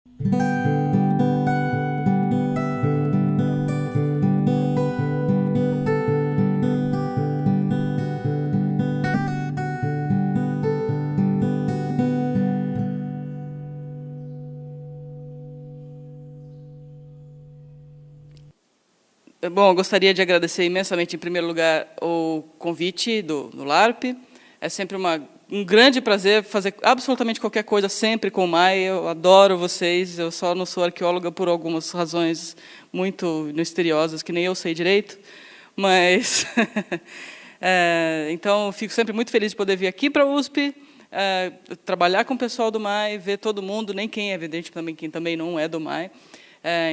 Bom, eu gostaria de agradecer imensamente, em primeiro lugar, o convite do LARP. É sempre um grande prazer fazer absolutamente qualquer coisa, sempre com o MAI. Eu adoro vocês, eu só não sou arqueóloga por algumas razões muito misteriosas, que nem eu sei direito. Mas, então, fico sempre muito feliz de poder vir aqui para a USP, trabalhar com o pessoal do MAI, ver todo mundo, nem quem é evidente, também quem também não é do MAI.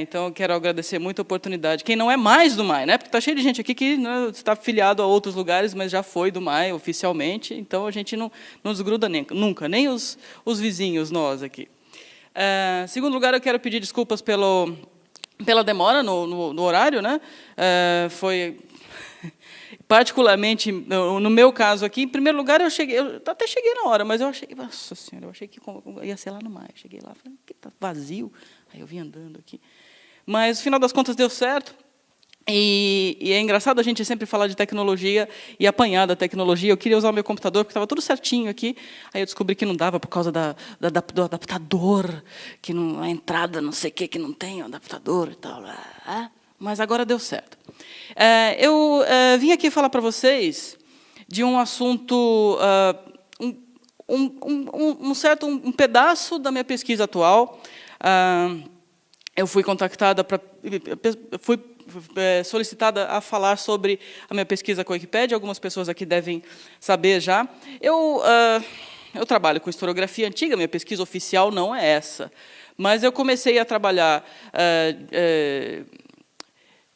Então, eu quero agradecer muito a oportunidade. Quem não é mais do MAI, né? Porque está cheio de gente aqui que está afiliado a outros lugares, mas já foi do MAI oficialmente, então a gente não desgruda nunca, nem os vizinhos, nós aqui. Em segundo lugar, eu quero pedir desculpas pela demora no horário, né? Foi particularmente, no meu caso aqui, em primeiro lugar, eu até cheguei na hora, mas eu achei, nossa senhora, eu achei que ia ser lá no MAI. Cheguei lá, falei, que está vazio. Aí eu vim andando aqui. Mas, no final das contas, deu certo. E é engraçado a gente sempre falar de tecnologia e apanhar da tecnologia. Eu queria usar o meu computador, porque estava tudo certinho aqui. Aí eu descobri que não dava por causa do adaptador, que a entrada, não sei o que não tem, o adaptador e tal. Mas agora deu certo. Eu vim aqui falar para vocês de um assunto, um pedaço da minha pesquisa atual. Eu fui contactada fui solicitada a falar sobre a minha pesquisa com a Wikipédia. Algumas pessoas aqui devem saber já. Eu trabalho com historiografia antiga, minha pesquisa oficial não é essa. Mas eu comecei a trabalhar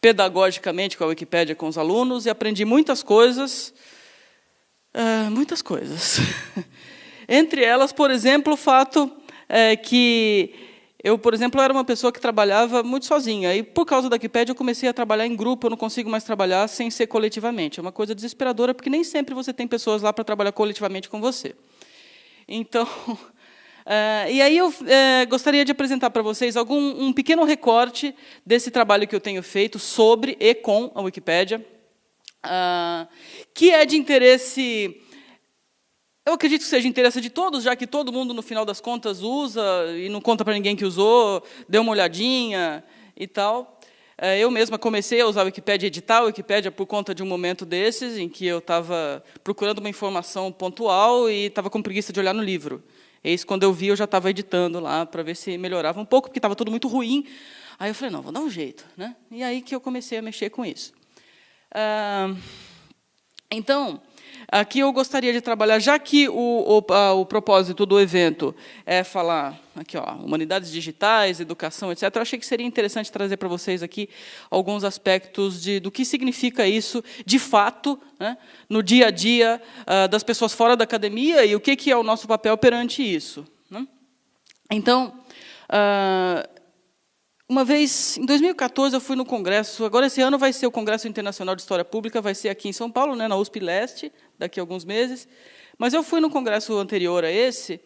pedagogicamente com a Wikipédia, com os alunos, e aprendi muitas coisas. Muitas coisas. Entre elas, por exemplo, o fato que eu, por exemplo, era uma pessoa que trabalhava muito sozinha. E, por causa da Wikipédia, eu comecei a trabalhar em grupo. Eu não consigo mais trabalhar sem ser coletivamente. É uma coisa desesperadora, porque nem sempre você tem pessoas lá para trabalhar coletivamente com você. Então, e aí eu gostaria de apresentar para vocês um pequeno recorte desse trabalho que eu tenho feito sobre e com a Wikipédia, que é de interesse... Eu acredito que seja de interesse de todos, já que todo mundo, no final das contas, usa e não conta para ninguém que usou, deu uma olhadinha e tal. Eu mesma comecei a usar a Wikipédia e editar a Wikipédia por conta de um momento desses, em que eu estava procurando uma informação pontual e estava com preguiça de olhar no livro. Eis quando eu vi, eu já estava editando lá para ver se melhorava um pouco, porque estava tudo muito ruim. Aí eu falei, não, vou dar um jeito, né? E aí que eu comecei a mexer com isso. Então, aqui eu gostaria de trabalhar, já que o propósito do evento é falar aqui, humanidades digitais, educação, etc., eu achei que seria interessante trazer para vocês aqui alguns aspectos do que significa isso, de fato, né, no dia a dia das pessoas fora da academia e o que é o nosso papel perante isso. Né? Então, uma vez, em 2014, eu fui no congresso, agora esse ano vai ser o Congresso Internacional de História Pública, vai ser aqui em São Paulo, né, na USP Leste, daqui a alguns meses, mas eu fui no congresso anterior a esse.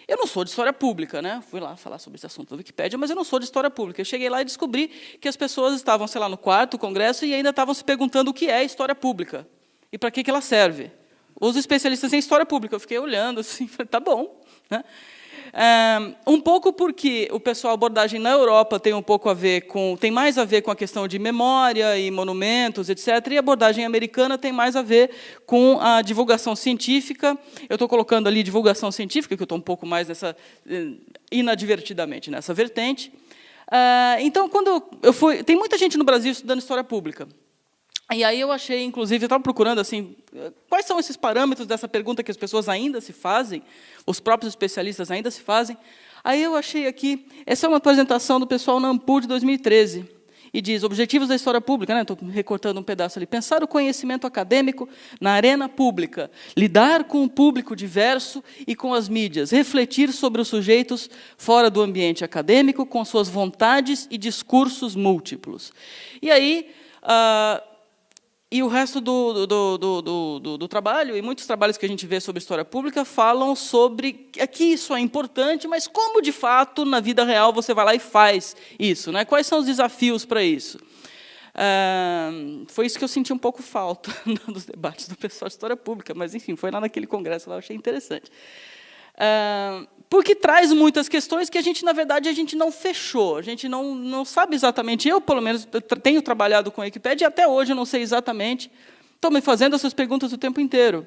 Eu não sou de história pública, né? Fui lá falar sobre esse assunto da Wikipédia, mas eu não sou de história pública. Eu cheguei lá e descobri que as pessoas estavam, sei lá, no quarto congresso e ainda estavam se perguntando o que é história pública e para que ela serve. Os especialistas em história pública. Eu fiquei olhando assim, falei, tá bom, né? Um pouco porque o pessoal, a abordagem na Europa tem mais a ver com a questão de memória e monumentos, etc., e a abordagem americana tem mais a ver com a divulgação científica. Eu estou colocando ali divulgação científica, que eu estou um pouco mais inadvertidamente nessa vertente. Então, quando eu fui... Tem muita gente no Brasil estudando história pública. E aí eu achei, inclusive, eu estava procurando assim, quais são esses parâmetros dessa pergunta que as pessoas ainda se fazem, os próprios especialistas ainda se fazem. Aí eu achei aqui, essa é uma apresentação do pessoal na Ampul de 2013, e diz, objetivos da história pública, né? Estou recortando um pedaço ali, pensar o conhecimento acadêmico na arena pública, lidar com o público diverso e com as mídias, refletir sobre os sujeitos fora do ambiente acadêmico, com suas vontades e discursos múltiplos. E aí... E o resto do trabalho, e muitos trabalhos que a gente vê sobre história pública, falam sobre que isso é importante, mas como, de fato, na vida real, você vai lá e faz isso, né? Quais são os desafios para isso? Foi isso que eu senti um pouco falta nos debates do pessoal de história pública, mas, enfim, foi lá naquele congresso, lá eu achei interessante. Porque traz muitas questões que a gente, na verdade, a gente não fechou, a gente não sabe exatamente. Eu, pelo menos, tenho trabalhado com a Wikipédia, e até hoje eu não sei exatamente, estou me fazendo essas perguntas o tempo inteiro.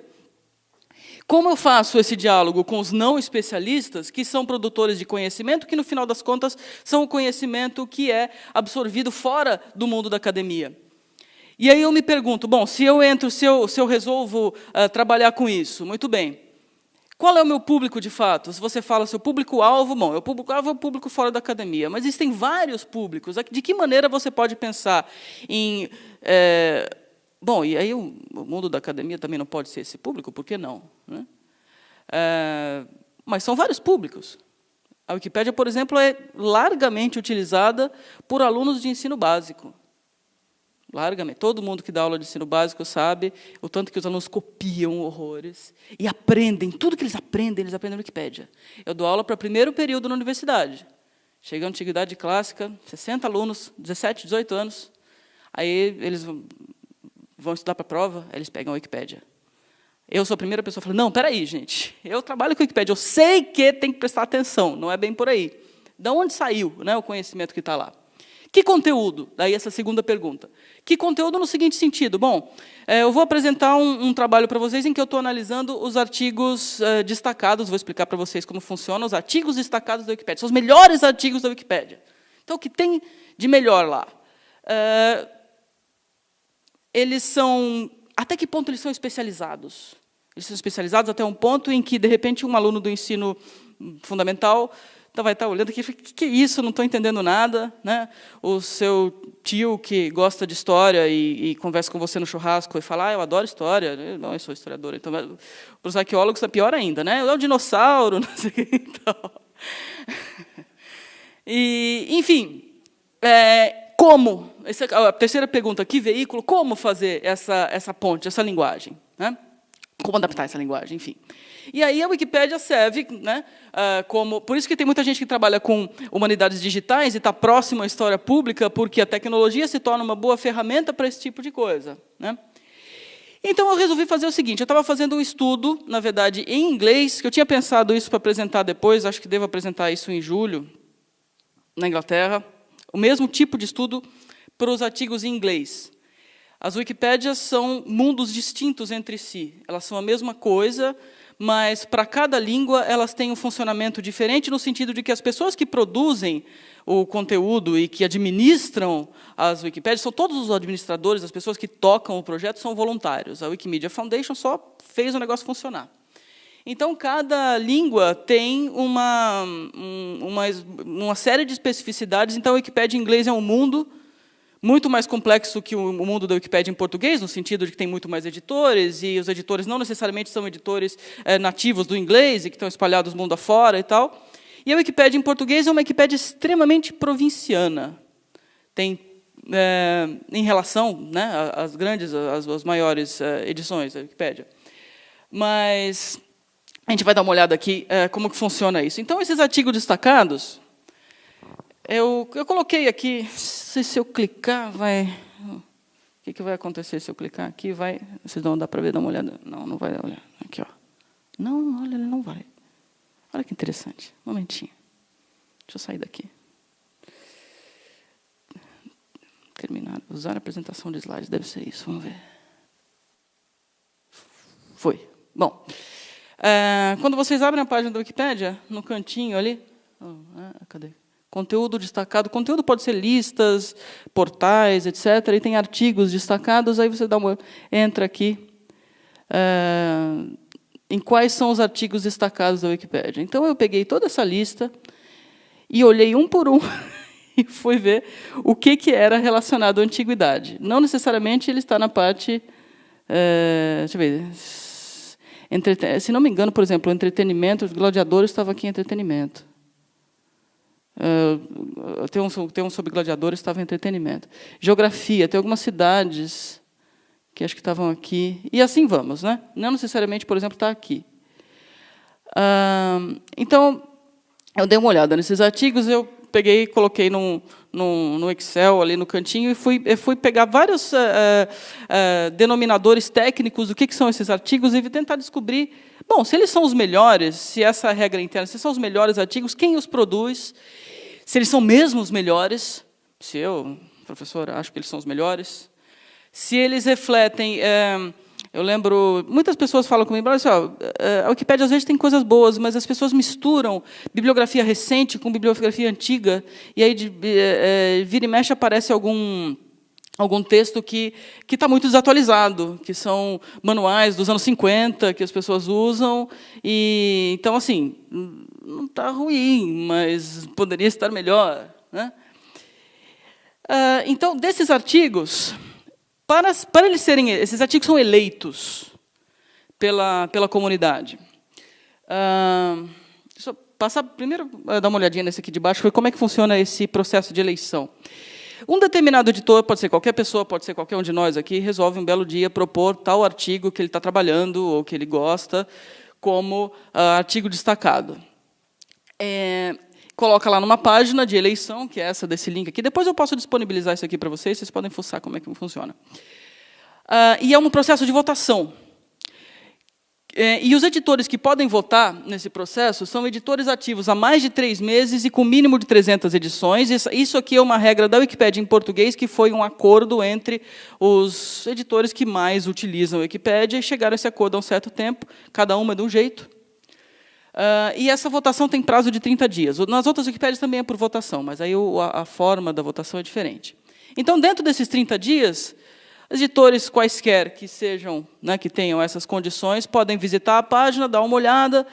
Como eu faço esse diálogo com os não especialistas, que são produtores de conhecimento, que, no final das contas, são o conhecimento que é absorvido fora do mundo da academia? E aí eu me pergunto, bom, se eu resolvo trabalhar com isso, muito bem. Qual é o meu público, de fato? Se você fala seu público-alvo, bom, o público-alvo é o público fora da academia, mas existem vários públicos. De que maneira você pode pensar em... bom, e aí o mundo da academia também não pode ser esse público, por que não? Né? Mas são vários públicos. A Wikipédia, por exemplo, é largamente utilizada por alunos de ensino básico. Largamente. Todo mundo que dá aula de ensino básico sabe o tanto que os alunos copiam horrores e aprendem. Tudo que eles aprendem na Wikipédia. Eu dou aula para o primeiro período na universidade. Chega a antiguidade clássica, 60 alunos, 17, 18 anos. Aí eles vão estudar para a prova, aí eles pegam a Wikipédia. Eu sou a primeira pessoa que fala, não, espera aí, gente. Eu trabalho com a Wikipédia, eu sei que tem que prestar atenção, não é bem por aí. De onde saiu, né, o conhecimento que está lá? Que conteúdo? Daí essa segunda pergunta. Que conteúdo no seguinte sentido? Bom, eu vou apresentar um trabalho para vocês em que eu estou analisando os artigos destacados, vou explicar para vocês como funciona, os artigos destacados da Wikipédia. São os melhores artigos da Wikipédia. Então, o que tem de melhor lá? Eles são... Até que ponto eles são especializados? Eles são especializados até um ponto em que, de repente, um aluno do ensino fundamental... Então, vai estar olhando aqui, o que é isso? Não estou entendendo nada. Né? O seu tio, que gosta de história e conversa com você no churrasco e fala, eu adoro história. Não, eu sou historiadora. Então, para os arqueólogos, está pior ainda. Né? É o dinossauro, não sei o que. Então. E, enfim, como? Essa é a terceira pergunta, que veículo? Como fazer essa ponte, essa linguagem? Né? Como adaptar essa linguagem, enfim. E aí a Wikipédia serve, né, como... Por isso que tem muita gente que trabalha com humanidades digitais e está próximo à história pública, porque a tecnologia se torna uma boa ferramenta para esse tipo de coisa. Né? Então, eu resolvi fazer o seguinte, eu estava fazendo um estudo, na verdade, em inglês, que eu tinha pensado isso para apresentar depois, acho que devo apresentar isso em julho, na Inglaterra, o mesmo tipo de estudo para os artigos em inglês. As Wikipédias são mundos distintos entre si, elas são a mesma coisa, mas, para cada língua, elas têm um funcionamento diferente, no sentido de que as pessoas que produzem o conteúdo e que administram as Wikipédias, são todos os administradores, as pessoas que tocam o projeto, são voluntários. A Wikimedia Foundation só fez o negócio funcionar. Então, cada língua tem uma série de especificidades. Então, a Wikipédia em inglês é um mundo muito mais complexo que o mundo da Wikipédia em português, no sentido de que tem muito mais editores, e os editores não necessariamente são editores nativos do inglês, e que estão espalhados mundo afora e tal. E a Wikipédia em português é uma Wikipédia extremamente provinciana. Tem, em relação, né, às grandes, às maiores edições da Wikipédia. Mas a gente vai dar uma olhada aqui como que funciona isso. Então, esses artigos destacados, eu coloquei aqui, se eu clicar, vai... O que vai acontecer se eu clicar aqui? Vocês não dá para ver, dá uma olhada. Não vai olhar. Aqui, ó. Não, olha, ele não vai. Olha que interessante. Um momentinho. Deixa eu sair daqui. Terminar. Usar a apresentação de slides, deve ser isso. Vamos ver. Foi. Bom, quando vocês abrem a página da Wikipédia, no cantinho ali... cadê? Conteúdo destacado. Conteúdo pode ser listas, portais, etc. E tem artigos destacados. Aí você entra aqui em quais são os artigos destacados da Wikipédia. Então, eu peguei toda essa lista e olhei um por um e fui ver o que era relacionado à antiguidade. Não necessariamente ele está na parte... deixa eu ver. Se não me engano, por exemplo, entretenimento, os gladiadores estavam aqui em entretenimento. Tem um sobre gladiadores, estava em entretenimento. Geografia, tem algumas cidades que acho que estavam aqui. E assim vamos, né? Não necessariamente, por exemplo, está aqui. Então, eu dei uma olhada nesses artigos, eu peguei e coloquei no Excel, ali no cantinho, e fui pegar vários denominadores técnicos do que são esses artigos e tentar descobrir, bom, se eles são os melhores, se essa regra interna, se são os melhores artigos, quem os produz, se eles são mesmo os melhores, se eu, professor, acho que eles são os melhores, se eles refletem... eu lembro, muitas pessoas falam comigo, olha só, a Wikipédia às vezes tem coisas boas, mas as pessoas misturam bibliografia recente com bibliografia antiga, e aí vira e mexe aparece algum texto que está muito desatualizado, que são manuais dos anos 50 que as pessoas usam, e então assim, não está ruim, mas poderia estar melhor, né? Então, desses artigos, para eles serem, esses artigos são eleitos pela comunidade. Deixa eu passar primeiro, dar uma olhadinha nesse aqui de baixo, como é que funciona esse processo de eleição. Um determinado editor, pode ser qualquer pessoa, pode ser qualquer um de nós aqui, resolve um belo dia propor tal artigo que ele está trabalhando ou que ele gosta como artigo destacado. Coloca lá numa página de eleição, que é essa desse link aqui. Depois eu posso disponibilizar isso aqui para vocês podem fuçar como é que funciona. E é um processo de votação. E os editores que podem votar nesse processo são editores ativos há mais de 3 meses e com mínimo de 300 edições. Isso aqui é uma regra da Wikipédia em português, que foi um acordo entre os editores que mais utilizam a Wikipédia, e chegaram a esse acordo há um certo tempo, cada uma de um jeito. E essa votação tem prazo de 30 dias. Nas outras Wikipédias também é por votação, mas aí a forma da votação é diferente. Então, dentro desses 30 dias, editores quaisquer que sejam, né, que tenham essas condições, podem visitar a página, dar uma olhada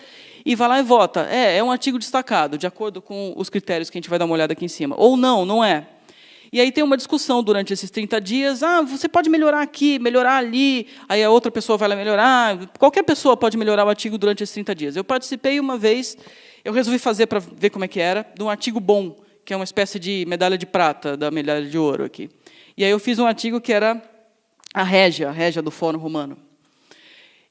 e vai lá e vota. É um artigo destacado, de acordo com os critérios que a gente vai dar uma olhada aqui em cima. Ou não, não é. E aí tem uma discussão durante esses 30 dias. Você pode melhorar aqui, melhorar ali. Aí a outra pessoa vai lá melhorar. Qualquer pessoa pode melhorar o artigo durante esses 30 dias. Eu participei uma vez, eu resolvi fazer para ver como é que era, de um artigo bom, que é uma espécie de medalha de prata da medalha de ouro aqui. E aí eu fiz um artigo que era a Régia do Fórum Romano.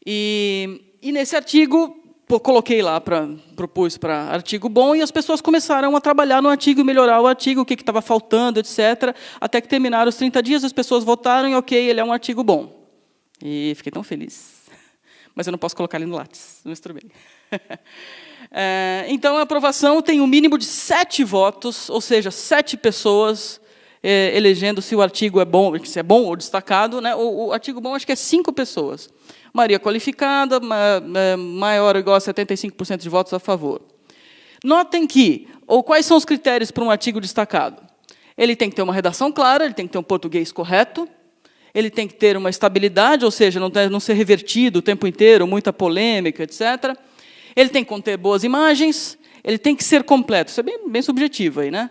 E nesse artigo, coloquei lá, propus para artigo bom, e as pessoas começaram a trabalhar no artigo, melhorar o artigo, o que estava faltando, etc., até que terminaram os 30 dias, as pessoas votaram, e ok, ele é um artigo bom. E fiquei tão feliz. Mas eu não posso colocar ele no Lattes, mas tudo bem. Então, a aprovação tem um mínimo de 7 votos, ou seja, 7 pessoas elegendo se o artigo é bom, se é bom ou destacado, né? O artigo bom, acho que é 5 pessoas. Maioria qualificada, maior ou igual a 75% de votos a favor. Notem que, quais são os critérios para um artigo destacado? Ele tem que ter uma redação clara, ele tem que ter um português correto, ele tem que ter uma estabilidade, ou seja, não ser revertido o tempo inteiro, muita polêmica, etc. Ele tem que conter boas imagens, ele tem que ser completo. Isso é bem subjetivo aí, né?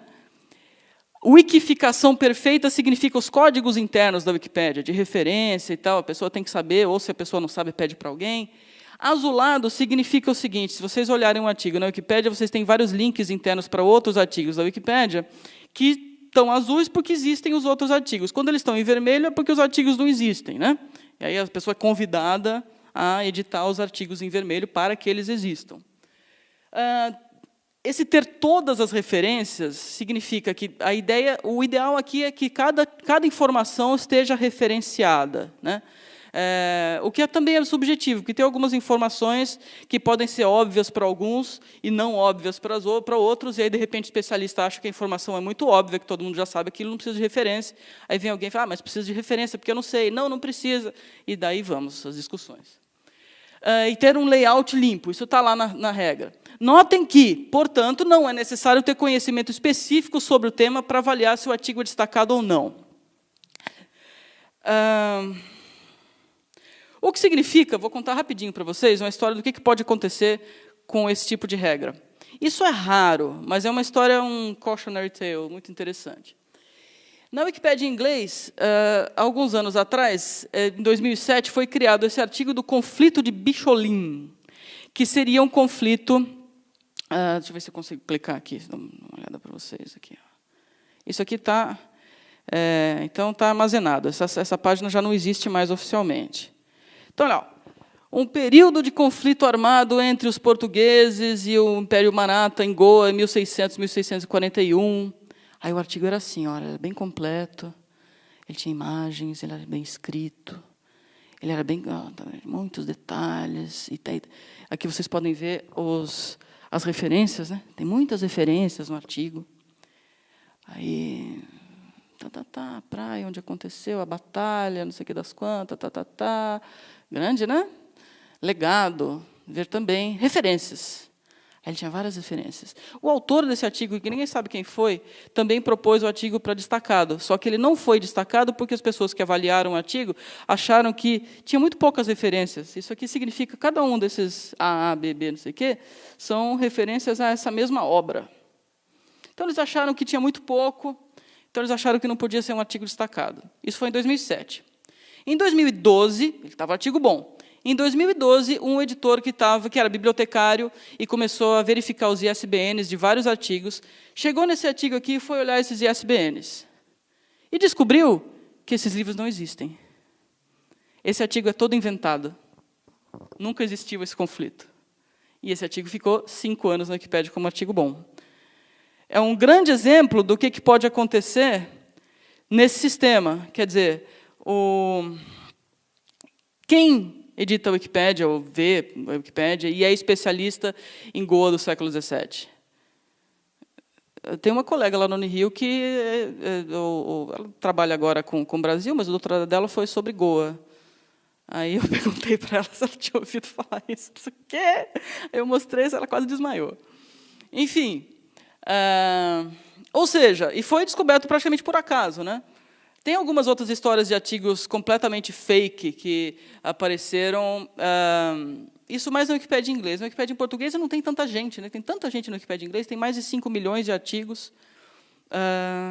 Wikificação perfeita significa os códigos internos da Wikipédia, de referência e tal, a pessoa tem que saber, ou se a pessoa não sabe, pede para alguém. Azulado significa o seguinte, se vocês olharem um artigo na Wikipédia, vocês têm vários links internos para outros artigos da Wikipédia, que estão azuis porque existem os outros artigos. Quando eles estão em vermelho, é porque os artigos não existem, né? E aí a pessoa é convidada a editar os artigos em vermelho para que eles existam. Esse ter todas as referências significa que o ideal aqui é que cada informação esteja referenciada, né? O que também é subjetivo, porque tem algumas informações que podem ser óbvias para alguns e não óbvias para outros, e aí, de repente, o especialista acha que a informação é muito óbvia, que todo mundo já sabe aquilo, não precisa de referência. Aí vem alguém e fala, mas precisa de referência, porque eu não sei. Não precisa. E daí vamos às discussões. E ter um layout limpo, isso está lá na regra. Notem que, portanto, não é necessário ter conhecimento específico sobre o tema para avaliar se o artigo é destacado ou não. O que significa, vou contar rapidinho para vocês, uma história do que pode acontecer com esse tipo de regra. Isso é raro, mas é uma história, um cautionary tale, muito interessante. Na Wikipédia em inglês, há alguns anos atrás, em 2007, foi criado esse artigo do conflito de Bicholim, que seria um conflito... deixa eu ver se eu consigo clicar aqui, dar uma olhada para vocês. Aqui. Isso aqui está Então, está armazenado. Essa página já não existe mais oficialmente. Então, olha, um período de conflito armado entre os portugueses e o Império Maratha em Goa, em 1600, 1641. Aí o artigo era assim, olha, era bem completo, ele tinha imagens, ele era bem escrito, ele era bem... muitos detalhes. Aqui vocês podem ver as referências, né? Tem muitas referências no artigo. Aí... a praia onde aconteceu a batalha, não sei o que das quantas, grande, né? Legado, ver também referências. Aí ele tinha várias referências. O autor desse artigo, que ninguém sabe quem foi, também propôs o artigo para destacado, só que ele não foi destacado porque as pessoas que avaliaram o artigo acharam que tinha muito poucas referências. Isso aqui significa que cada um desses A, B, B, não sei o quê, são referências a essa mesma obra. Então, eles acharam que tinha muito pouco. Então, eles acharam que não podia ser um artigo destacado. Isso foi em 2007. Em 2012, ele estava artigo bom. Em 2012, um editor que era bibliotecário e começou a verificar os ISBNs de vários artigos, chegou nesse artigo aqui e foi olhar esses ISBNs. E descobriu que esses livros não existem. Esse artigo é todo inventado. Nunca existiu esse conflito. E esse artigo ficou 5 anos na Wikipédia como artigo bom. É um grande exemplo do que pode acontecer nesse sistema. Quer dizer, quem edita a Wikipédia, ou vê a Wikipédia, e é especialista em Goa do século XVII. Tem uma colega lá no Unirio que ela trabalha agora com o Brasil, mas o doutorado dela foi sobre Goa. Aí eu perguntei para ela se ela tinha ouvido falar isso. Disse, o quê? Eu mostrei, ela quase desmaiou. Enfim... ou seja, e foi descoberto praticamente por acaso, né? Tem algumas outras histórias de artigos completamente fake que apareceram, isso mais na Wikipédia em inglês. Na Wikipédia em português não tem tanta gente, né? Tem tanta gente na Wikipédia em inglês, tem mais de 5 milhões de artigos.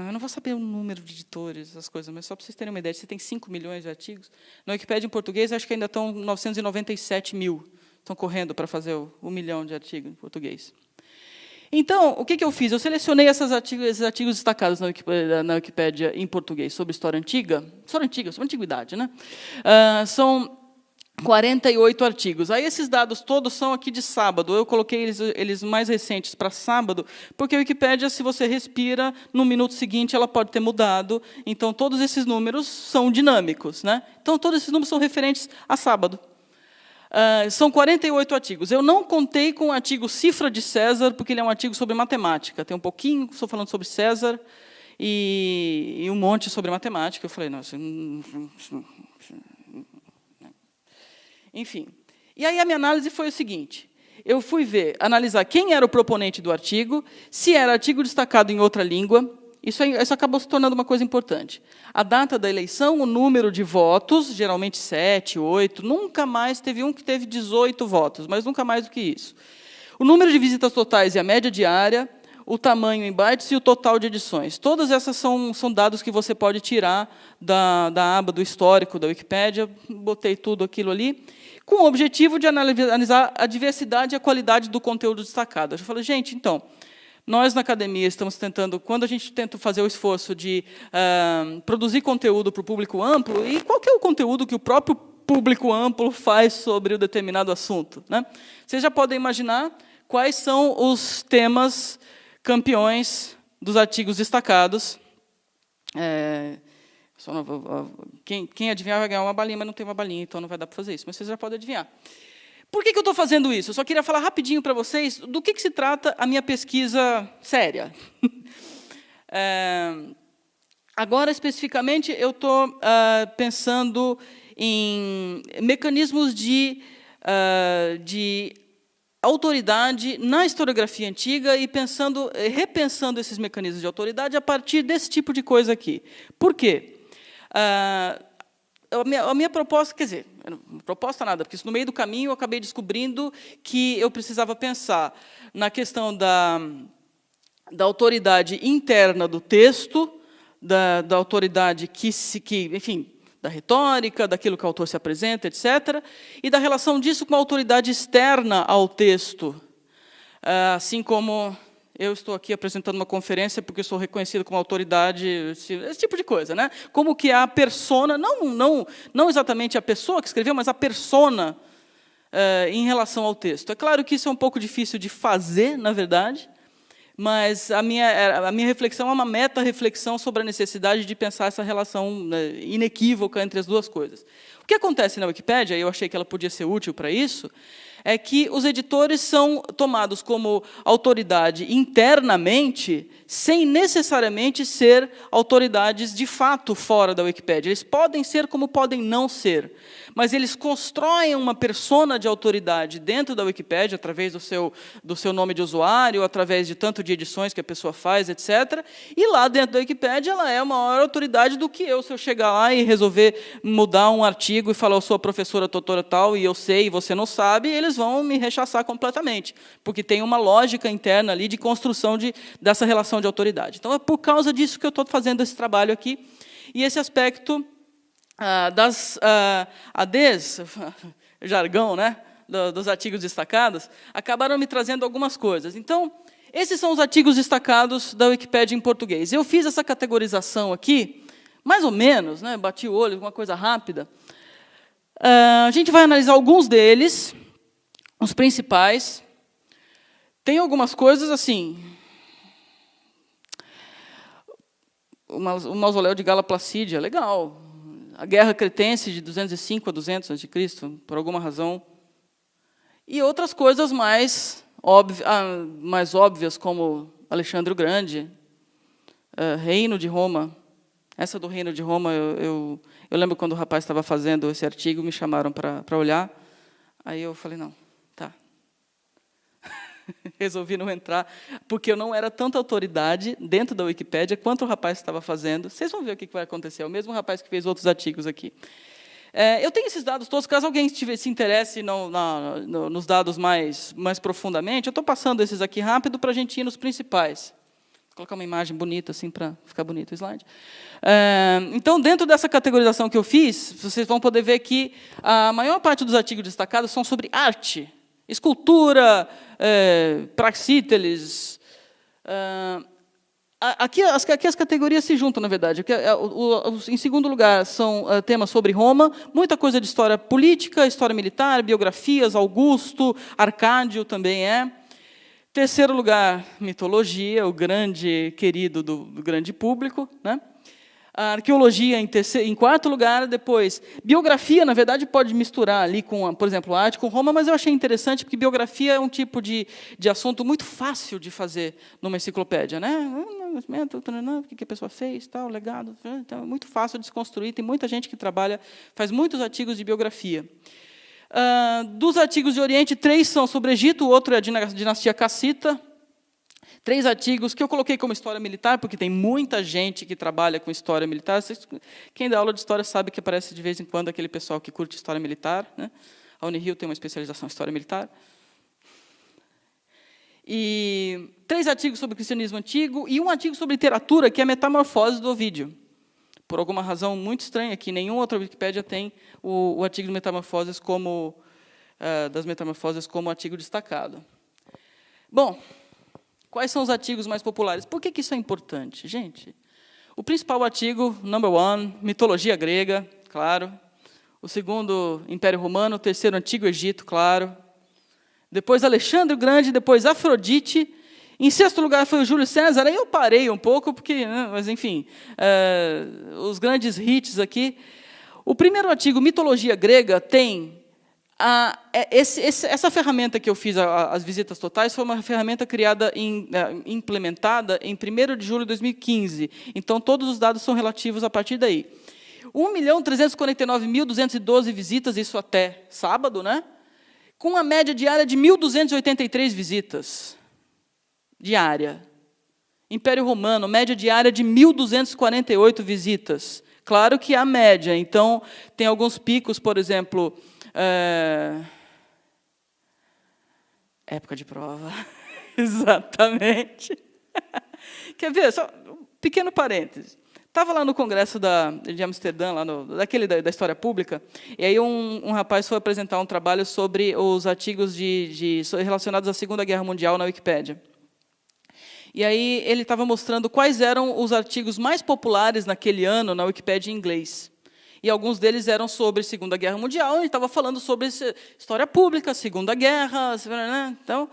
Eu não vou saber o número de editores, essas coisas, mas só para vocês terem uma ideia, você tem 5 milhões de artigos. Na Wikipédia em português, acho que ainda estão 997 mil. Estão correndo para fazer 1 milhão de artigos em português. Então, o que eu fiz? Eu selecionei esses artigos destacados na Wikipédia em português sobre história antiga, sobre antiguidade, né? São 48 artigos. Aí esses dados todos são aqui de sábado. Eu coloquei eles mais recentes para sábado, porque a Wikipédia, se você respira, no minuto seguinte ela pode ter mudado. Então, todos esses números são dinâmicos, né? Então, todos esses números são referentes a sábado. São 48 artigos. Eu não contei com o artigo Cifra de César, porque ele é um artigo sobre matemática. Tem um pouquinho, estou falando sobre César, e um monte sobre matemática. Eu falei, nossa... Enfim. E aí a minha análise foi o seguinte. Eu fui analisar quem era o proponente do artigo, se era artigo destacado em outra língua. Isso acabou se tornando uma coisa importante. A data da eleição, o número de votos, geralmente 7, 8, nunca mais teve um que teve 18 votos, mas nunca mais do que isso. O número de visitas totais e a média diária, o tamanho em bytes e o total de edições. Todas essas são dados que você pode tirar da aba do histórico da Wikipédia, botei tudo aquilo ali, com o objetivo de analisar a diversidade e a qualidade do conteúdo destacado. Eu falei, gente, então... Nós, na academia, estamos tentando, quando a gente tenta fazer o esforço de produzir conteúdo para o público amplo, e qual que é o conteúdo que o próprio público amplo faz sobre o determinado assunto, né? Vocês já podem imaginar quais são os temas campeões dos artigos destacados. Quem adivinhar vai ganhar uma balinha, mas não tem uma balinha, então não vai dar para fazer isso. Mas vocês já podem adivinhar. Por que eu estou fazendo isso? Eu só queria falar rapidinho para vocês do que se trata a minha pesquisa séria. Agora, especificamente, eu estou pensando em mecanismos de autoridade na historiografia antiga e repensando esses mecanismos de autoridade a partir desse tipo de coisa aqui. Por quê? A minha proposta, quer dizer, não proposta nada, porque no meio do caminho eu acabei descobrindo que eu precisava pensar na questão da autoridade interna do texto, da autoridade enfim, da retórica, daquilo que o autor se apresenta, etc., e da relação disso com a autoridade externa ao texto, assim como eu estou aqui apresentando uma conferência porque sou reconhecido como autoridade, esse tipo de coisa, né? Como que a persona, não exatamente a pessoa que escreveu, mas a persona em relação ao texto. É claro que isso é um pouco difícil de fazer, na verdade, mas a minha reflexão é uma meta-reflexão sobre a necessidade de pensar essa relação inequívoca entre as duas coisas. O que acontece na Wikipédia, e eu achei que ela podia ser útil para isso, é que os editores são tomados como autoridade internamente, sem necessariamente ser autoridades de fato fora da Wikipédia. Eles podem ser como podem não ser, mas eles constroem uma persona de autoridade dentro da Wikipédia, através do seu nome de usuário, através de tanto de edições que a pessoa faz, etc. E lá dentro da Wikipédia ela é uma maior autoridade do que eu, se eu chegar lá e resolver mudar um artigo e falar, eu sou a professora doutora tal, e eu sei, e você não sabe, eles vão me rechaçar completamente, porque tem uma lógica interna ali de construção dessa relação de autoridade. Então, é por causa disso que eu estou fazendo esse trabalho aqui, e esse aspecto das ADs, jargão, né, dos artigos destacados, acabaram me trazendo algumas coisas. Então, esses são os artigos destacados da Wikipédia em português. Eu fiz essa categorização aqui, mais ou menos, né, bati o olho, alguma coisa rápida. A gente vai analisar alguns deles, os principais. Tem algumas coisas assim. O mausoléu de Gala Placídia, legal. A Guerra Cretense, de 205 a 200 a.C., por alguma razão. E outras coisas mais óbvias, como Alexandre o Grande, Reino de Roma. Essa do Reino de Roma, eu lembro quando o rapaz estava fazendo esse artigo, me chamaram para olhar. Aí eu falei, não, tá. Resolvi não entrar, porque eu não era tanta autoridade dentro da Wikipédia quanto o rapaz estava fazendo. Vocês vão ver o que vai acontecer. É o mesmo rapaz que fez outros artigos aqui. Eu tenho esses dados todos, caso alguém se interesse nos dados mais profundamente, eu estou passando esses aqui rápido para a gente ir nos principais. Vou colocar uma imagem bonita, assim, para ficar bonito o slide. Então, dentro dessa categorização que eu fiz, vocês vão poder ver que a maior parte dos artigos destacados são sobre arte, escultura, praxíteles. Aqui as categorias se juntam, na verdade. Em segundo lugar, são temas sobre Roma, muita coisa de história política, história militar, biografias, Augusto, Arcádio também é. Terceiro lugar, mitologia, o grande querido do grande público, né? A arqueologia em quarto lugar, depois biografia, na verdade, pode misturar ali com, por exemplo, arte com Roma, mas eu achei interessante porque biografia é um tipo de assunto muito fácil de fazer numa enciclopédia, né? O que a pessoa fez, tal, legado, então é muito fácil de se construir. Tem muita gente que faz muitos artigos de biografia. Dos artigos de Oriente, 3 são sobre Egito, o outro é a dinastia Cassita. 3 artigos que eu coloquei como história militar, porque tem muita gente que trabalha com história militar. Quem dá aula de história sabe que aparece de vez em quando aquele pessoal que curte história militar, né? A Unirio tem uma especialização em história militar. E 3 artigos sobre o cristianismo antigo e um artigo sobre literatura, que é a Metamorfose do Ovídio. Por alguma razão muito estranha, que nenhuma outra Wikipédia tem o artigo de Metamorfoses das Metamorfoses como artigo destacado. Bom, quais são os artigos mais populares? Por que isso é importante? Gente, o principal artigo, number 1, mitologia grega, claro. O segundo, Império Romano. O terceiro, Antigo Egito, claro. Depois, Alexandre o Grande. Depois, Afrodite. Em sexto lugar, foi o Júlio César. Aí eu parei um pouco, porque, mas, enfim, os grandes hits aqui. O primeiro artigo, mitologia grega, tem... essa ferramenta que eu fiz, as visitas totais, foi uma ferramenta implementada em 1º de julho de 2015. Então, todos os dados são relativos a partir daí. 1.349.212 visitas, isso até sábado, né? Com uma média diária de 1.283 visitas. Diária. Império Romano, média diária de 1.248 visitas. Claro que há média, então, tem alguns picos, por exemplo... época de prova. Exatamente. Quer ver? Só um pequeno parêntese. Estava lá no congresso de Amsterdã, lá daquele da história pública, e aí um rapaz foi apresentar um trabalho sobre os artigos relacionados à Segunda Guerra Mundial na Wikipédia. E aí ele estava mostrando quais eram os artigos mais populares naquele ano na Wikipédia em inglês. E alguns deles eram sobre Segunda Guerra Mundial, ele estava falando sobre história pública, Segunda Guerra, então,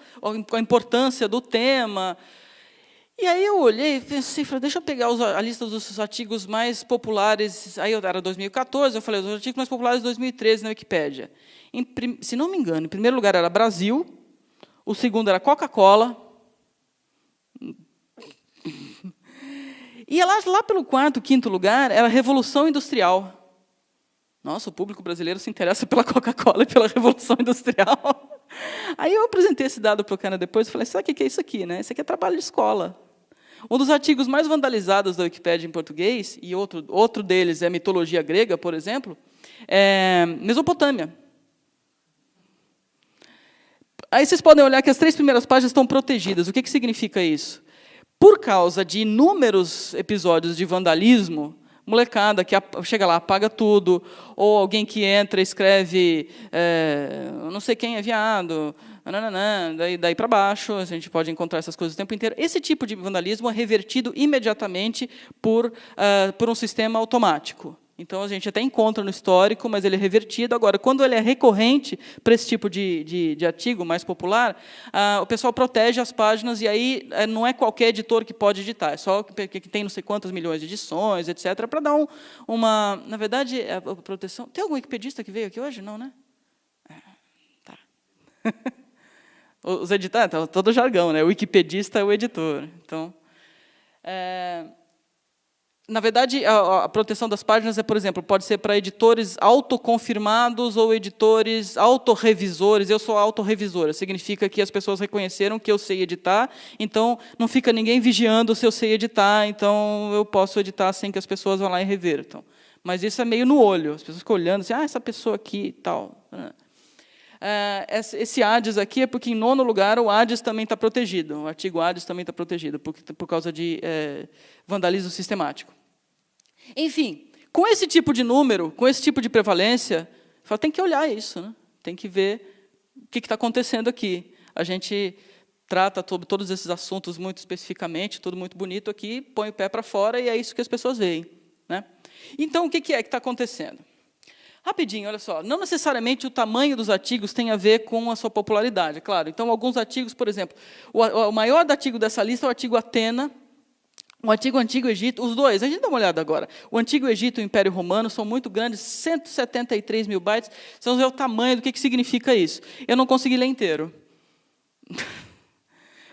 a importância do tema. E aí eu olhei e pensei, deixa eu pegar a lista dos artigos mais populares, aí era 2014, eu falei, os artigos mais populares de 2013 na Wikipédia. Se não me engano, em primeiro lugar era Brasil, o segundo era Coca-Cola, e lá pelo quarto, quinto lugar, era Revolução Industrial. Nossa, o público brasileiro se interessa pela Coca-Cola e pela Revolução Industrial. Aí eu apresentei esse dado para o cara depois e falei, sabe o que é isso aqui? Né? Isso aqui é trabalho de escola. Um dos artigos mais vandalizados da Wikipédia em português, e outro deles é mitologia grega, por exemplo, é Mesopotâmia. Aí vocês podem olhar que as 3 primeiras páginas estão protegidas. O que significa isso? Por causa de inúmeros episódios de vandalismo, molecada que chega lá, apaga tudo, ou alguém que entra e escreve não sei quem é viado, daí para baixo, a gente pode encontrar essas coisas o tempo inteiro. Esse tipo de vandalismo é revertido imediatamente por um sistema automático. Então, a gente até encontra no histórico, mas ele é revertido. Agora, quando ele é recorrente para esse tipo de artigo mais popular, o pessoal protege as páginas, e aí não é qualquer editor que pode editar, é só que tem não sei quantas milhões de edições, etc., para dar uma... Na verdade, a proteção... Tem algum wikipedista que veio aqui hoje? Não, né? Tá. Os editores, todo jargão, né? O wikipedista é o editor. Então... Na verdade, a proteção das páginas por exemplo, pode ser para editores autoconfirmados ou editores autorrevisores. Eu sou autorrevisora, significa que as pessoas reconheceram que eu sei editar, então não fica ninguém vigiando se eu sei editar, então eu posso editar sem que as pessoas vão lá e revertam. Mas isso é meio no olho, as pessoas ficam olhando assim, essa pessoa aqui e tal. Esse ADES aqui é porque, em 9º lugar, o ADES também está protegido. O artigo ADES também está protegido, por causa de vandalismo sistemático. Enfim, com esse tipo de número, com esse tipo de prevalência, tem que olhar isso, né? Tem que ver o que está acontecendo aqui. A gente trata todos esses assuntos muito especificamente, tudo muito bonito aqui, põe o pé para fora, e é isso que as pessoas veem. Né? Então, o que é que está acontecendo? Rapidinho, olha só, não necessariamente o tamanho dos artigos tem a ver com a sua popularidade, claro. Então, alguns artigos, por exemplo, o maior artigo dessa lista é o artigo Atena, o artigo Antigo Egito, os dois, a gente dá uma olhada agora. O Antigo Egito e o Império Romano são muito grandes, 173 mil bytes, vocês vão ver o tamanho, do que significa isso. Eu não consegui ler inteiro.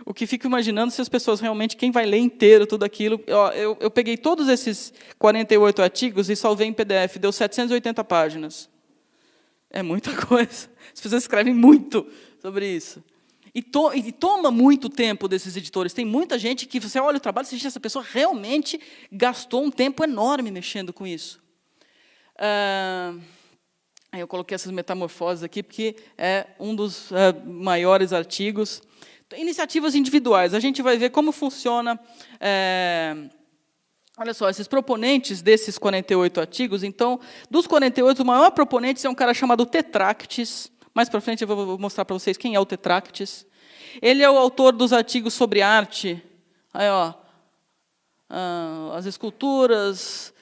O que fico imaginando se as pessoas realmente, quem vai ler inteiro tudo aquilo... Eu peguei todos esses 48 artigos e salvei em PDF, deu 780 páginas. É muita coisa. As pessoas escrevem muito sobre isso. E toma muito tempo desses editores. Tem muita gente que você olha o trabalho e diz, essa pessoa realmente gastou um tempo enorme mexendo com isso. Aí eu coloquei essas metamorfoses aqui, porque é um dos maiores artigos. Iniciativas individuais. A gente vai ver como funciona... olha só, esses proponentes desses 48 artigos. Então, dos 48, o maior proponente é um cara chamado Tetractes. Mais para frente eu vou mostrar para vocês quem é o Tetractes. Ele é o autor dos artigos sobre arte. Aí, ó, as esculturas,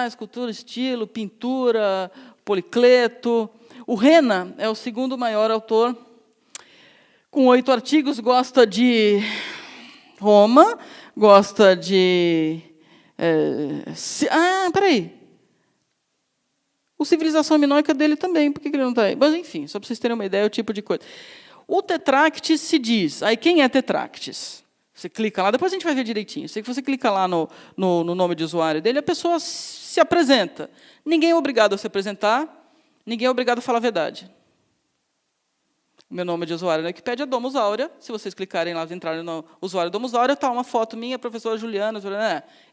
escultura, estilo, pintura, Policleto. O Rena é o segundo maior autor, com 8 artigos, gosta de Roma, gosta de... peraí. O Civilização Minoica dele também, por que ele não está aí? Mas, enfim, só para vocês terem uma ideia, o tipo de coisa. O Tetractes se diz... Aí, quem é Tetractes? Você clica lá, depois a gente vai ver direitinho. Se você clica lá no nome de usuário dele, a pessoa se apresenta. Ninguém é obrigado a se apresentar, ninguém é obrigado a falar a verdade. O meu nome de usuário na Wikipédia é Domus Aurea. Se vocês clicarem lá, entrarem no usuário Domus Aurea, está uma foto minha, professora Juliana.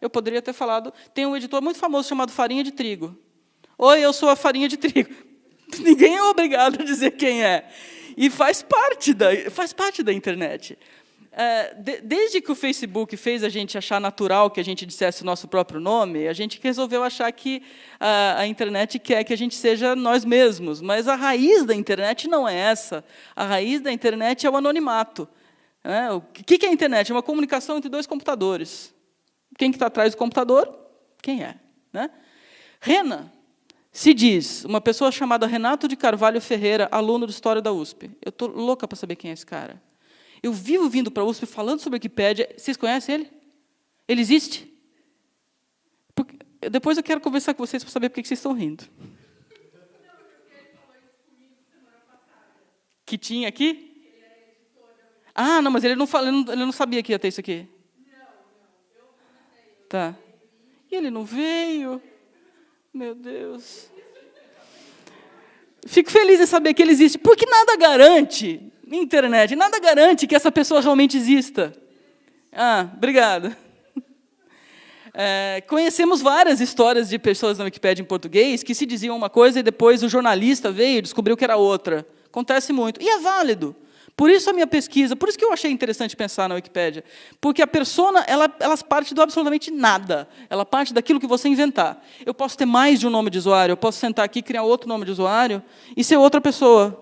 Eu poderia ter falado... Tem um editor muito famoso chamado Farinha de Trigo. Oi, eu sou a farinha de trigo. Ninguém é obrigado a dizer quem é. E faz parte da internet. Desde que o Facebook fez a gente achar natural que a gente dissesse o nosso próprio nome, a gente resolveu achar que a internet quer que a gente seja nós mesmos. Mas a raiz da internet não é essa. A raiz da internet é o anonimato. Né? O que é a internet? É uma comunicação entre dois computadores. Quem que está atrás do computador? Quem é? Né? Rena se diz uma pessoa chamada Renato de Carvalho Ferreira, aluno de História da USP. Eu estou louca para saber quem é esse cara. Eu vivo vindo para a USP falando sobre a Wikipédia. Vocês conhecem ele? Ele existe? Porque, depois eu quero conversar com vocês para saber por que vocês estão rindo. Que tinha aqui? Ah, não, mas ele não sabia que ia ter isso aqui. Tá. E ele não veio. Meu Deus. Fico feliz em saber que ele existe, porque nada garante, internet, nada garante que essa pessoa realmente exista. Ah, obrigado. Conhecemos várias histórias de pessoas na Wikipédia em português que se diziam uma coisa e depois o jornalista veio e descobriu que era outra. Acontece muito. E é válido. Por isso a minha pesquisa, por isso que eu achei interessante pensar na Wikipédia. Porque a persona, ela parte do absolutamente nada. Ela parte daquilo que você inventar. Eu posso ter mais de um nome de usuário, eu posso sentar aqui e criar outro nome de usuário e ser outra pessoa.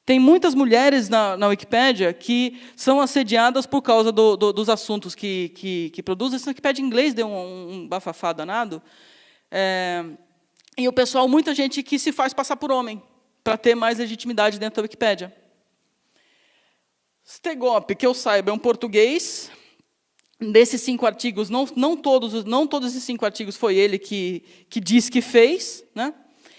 Tem muitas mulheres na Wikipédia que são assediadas por causa dos assuntos que produzem. Essa Wikipédia em inglês deu um bafafá danado. E o pessoal, muita gente que se faz passar por homem, para ter mais legitimidade dentro da Wikipédia. Stegop, que eu saiba, é um português. Desses 5 artigos, não todos esses 5 artigos foi ele que disse que fez. Né?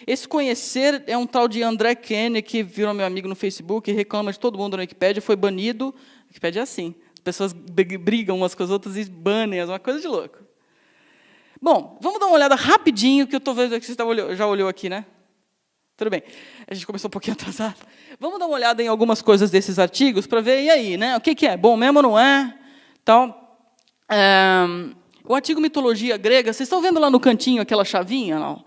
Esse conhecer é um tal de André Kenny, que virou meu amigo no Facebook, reclama de todo mundo na Wikipédia, foi banido. A Wikipédia é assim. As pessoas brigam umas com as outras e banem, é uma coisa de louco. Bom, vamos dar uma olhada rapidinho, que eu estou vendo que você já olhou aqui, né? Tudo bem. A gente começou um pouquinho atrasado. Vamos dar uma olhada em algumas coisas desses artigos para ver, e aí, né? O que é? Bom mesmo ou não é? Então, o artigo Mitologia Grega, vocês estão vendo lá no cantinho aquela chavinha? Não?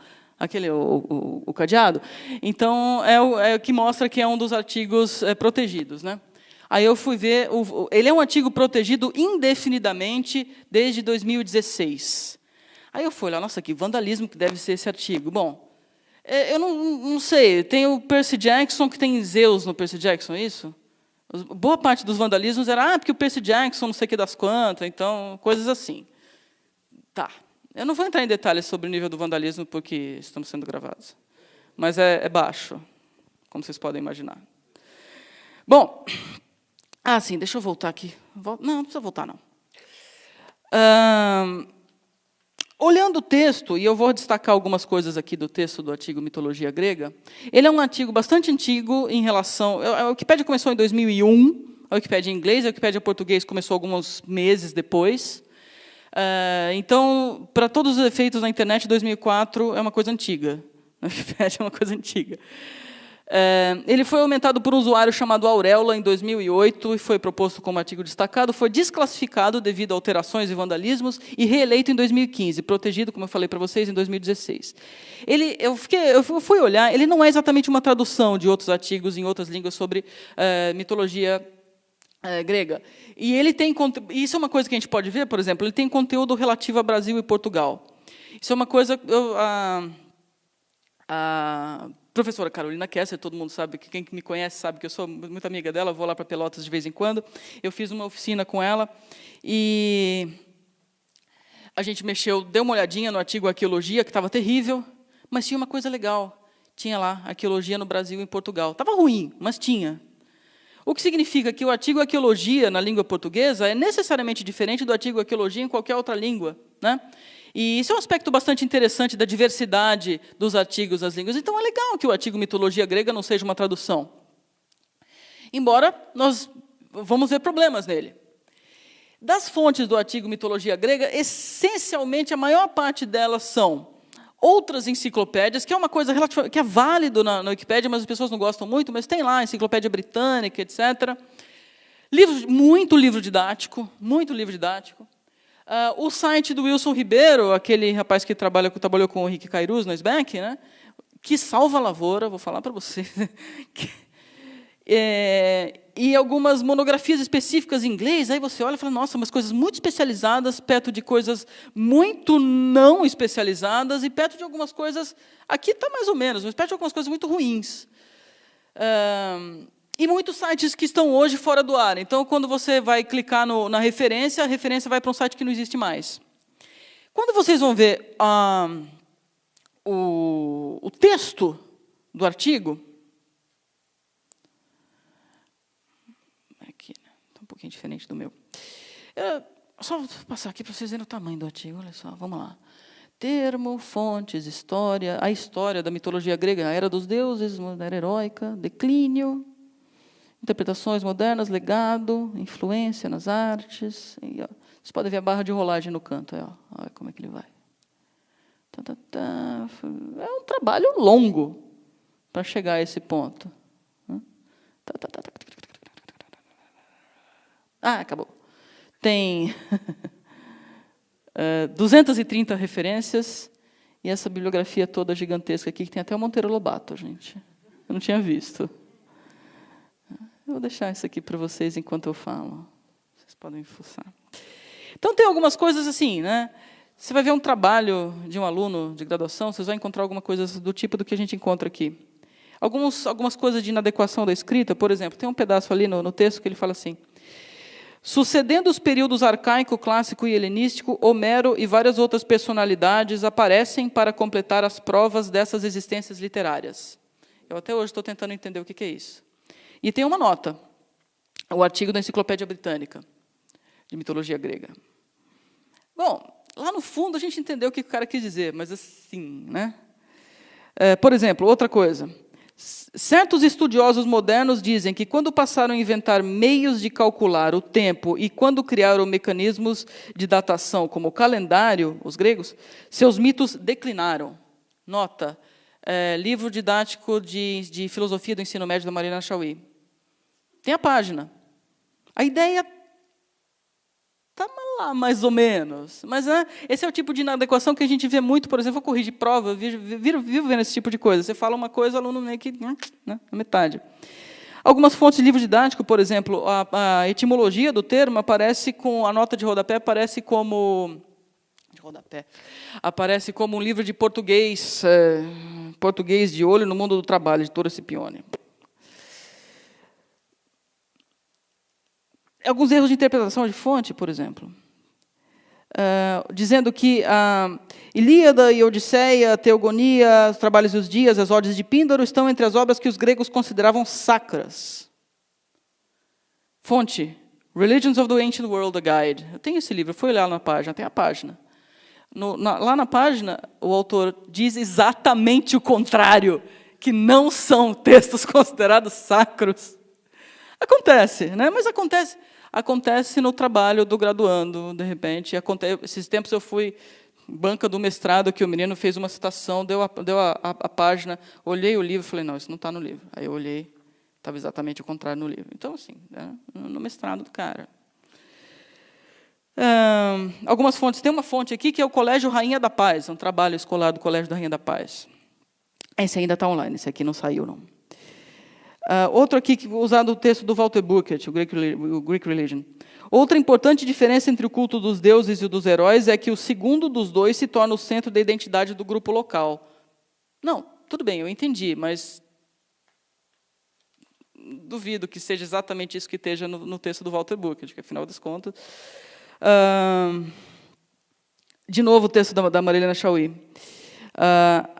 O cadeado? Então, é o que mostra que é um dos artigos protegidos. Né? Aí eu fui ver, ele é um artigo protegido indefinidamente desde 2016. Aí eu fui olhar, nossa, que vandalismo que deve ser esse artigo. Bom, eu não sei, tem o Percy Jackson, que tem Zeus no Percy Jackson, é isso? Boa parte dos vandalismos era, porque o Percy Jackson não sei o que das quantas, então, coisas assim. Tá. Eu não vou entrar em detalhes sobre o nível do vandalismo, porque estamos sendo gravados. Mas é baixo, como vocês podem imaginar. Bom, sim, deixa eu voltar aqui. Não precisa voltar, não. Olhando o texto, e eu vou destacar algumas coisas aqui do texto do artigo Mitologia Grega, ele é um artigo bastante antigo em relação... A Wikipédia começou em 2001, a Wikipédia em inglês, a Wikipédia em português começou alguns meses depois. Então, para todos os efeitos na internet, 2004 é uma coisa antiga. A Wikipédia é uma coisa antiga. Ele foi aumentado por um usuário chamado Auréola em 2008 e foi proposto como artigo destacado, foi desclassificado devido a alterações e vandalismos e reeleito em 2015, protegido, como eu falei para vocês, em 2016. Eu fui olhar, ele não é exatamente uma tradução de outros artigos em outras línguas sobre mitologia grega. E ele tem, isso é uma coisa que a gente pode ver, por exemplo, ele tem conteúdo relativo a Brasil e Portugal. Isso é uma coisa... A professora Carolina Kessler, todo mundo sabe, quem me conhece sabe que eu sou muito amiga dela, vou lá para Pelotas de vez em quando. Eu fiz uma oficina com ela e a gente deu uma olhadinha no artigo Arqueologia, que estava terrível, mas tinha uma coisa legal. Tinha lá Arqueologia no Brasil e em Portugal. Estava ruim, mas tinha. O que significa que o artigo Arqueologia na língua portuguesa é necessariamente diferente do artigo Arqueologia em qualquer outra língua, né? E isso é um aspecto bastante interessante da diversidade dos artigos das línguas. Então, é legal que o artigo Mitologia Grega não seja uma tradução. Embora nós vamos ver problemas nele. Das fontes do artigo Mitologia Grega, essencialmente, a maior parte delas são outras enciclopédias, que é uma coisa relativa, que é válido na Wikipédia, mas as pessoas não gostam muito, mas tem lá, Enciclopédia Britânica, etc. Muito livro didático, muito livro didático. O site do Wilson Ribeiro, aquele rapaz que trabalhou com o Henrique Cairuz no SBAC, né, que salva a lavoura, vou falar para você. E algumas monografias específicas em inglês, aí você olha e fala, nossa, umas coisas muito especializadas, perto de coisas muito não especializadas, e perto de algumas coisas, aqui está mais ou menos, mas perto de algumas coisas muito ruins. E muitos sites que estão hoje fora do ar. Então, quando você vai clicar na referência, a referência vai para um site que não existe mais. Quando vocês vão ver o texto do artigo, aqui, está um pouquinho diferente do meu. Só vou passar aqui para vocês verem o tamanho do artigo. Olha só, vamos lá. Termo, fontes, história, a história da mitologia grega, a era dos deuses, a era heróica, declínio, interpretações modernas, legado, influência nas artes. E, ó, vocês podem ver a barra de rolagem no canto. Aí, ó, olha como é que ele vai. É um trabalho longo para chegar a esse ponto. Acabou. Tem 230 referências e essa bibliografia toda gigantesca aqui, que tem até o Monteiro Lobato, gente. Eu não tinha visto. Eu vou deixar isso aqui para vocês enquanto eu falo. Vocês podem fuçar. Então, tem algumas coisas assim, né? Você vai ver um trabalho de um aluno de graduação, vocês vão encontrar alguma coisa do tipo do que a gente encontra aqui. Algumas coisas de inadequação da escrita, por exemplo, tem um pedaço ali no texto que ele fala assim: sucedendo os períodos arcaico, clássico e helenístico, Homero e várias outras personalidades aparecem para completar as provas dessas existências literárias. Eu até hoje estou tentando entender o que é isso. E tem uma nota, o artigo da Enciclopédia Britânica, de mitologia grega. Bom, lá no fundo a gente entendeu o que o cara quis dizer, mas assim, né? Por exemplo, outra coisa. Certos estudiosos modernos dizem que, quando passaram a inventar meios de calcular o tempo e quando criaram mecanismos de datação, como o calendário, os gregos, seus mitos declinaram. Nota, livro didático de filosofia do ensino médio da Mariana Chauí. Tem a página. A ideia está lá, mais ou menos. Mas esse é o tipo de inadequação que a gente vê muito, por exemplo, eu corrigi prova, vivo vendo esse tipo de coisa. Você fala uma coisa, o aluno meio que, né, na metade. Algumas fontes de livro didático, por exemplo, a etimologia do termo aparece com a nota de rodapé, aparece como um livro de português, português de olho no mundo do trabalho, de Toro Scipione. Alguns erros de interpretação de fonte, por exemplo. Dizendo que a Ilíada e Odisseia, a Teogonia, os Trabalhos e os Dias, as Odes de Píndaro estão entre as obras que os gregos consideravam sacras. Fonte, Religions of the Ancient World, a Guide. Eu tenho esse livro, eu fui olhar na página, tem a página. Lá na página, o autor diz exatamente o contrário, que não são textos considerados sacros. Acontece, né? Mas acontece no trabalho do graduando, de repente. Esses tempos eu fui banca do mestrado, que o menino fez uma citação, deu a página, olhei o livro e falei, não, isso não está no livro. Aí eu olhei, estava exatamente o contrário no livro. Então, assim, né, no mestrado do cara. Algumas fontes. Tem uma fonte aqui que é o Colégio Rainha da Paz, um trabalho escolar do Colégio da Rainha da Paz. Esse ainda está online, esse aqui não saiu, não. Outro aqui, usado o texto do Walter Burkert, o Greek Religion. Outra importante diferença entre o culto dos deuses e o dos heróis é que o segundo dos dois se torna o centro da identidade do grupo local. Não, tudo bem, eu entendi, mas duvido que seja exatamente isso que esteja no texto do Walter Burkert, que, afinal das contas... de novo, o texto da Mariana Chauí.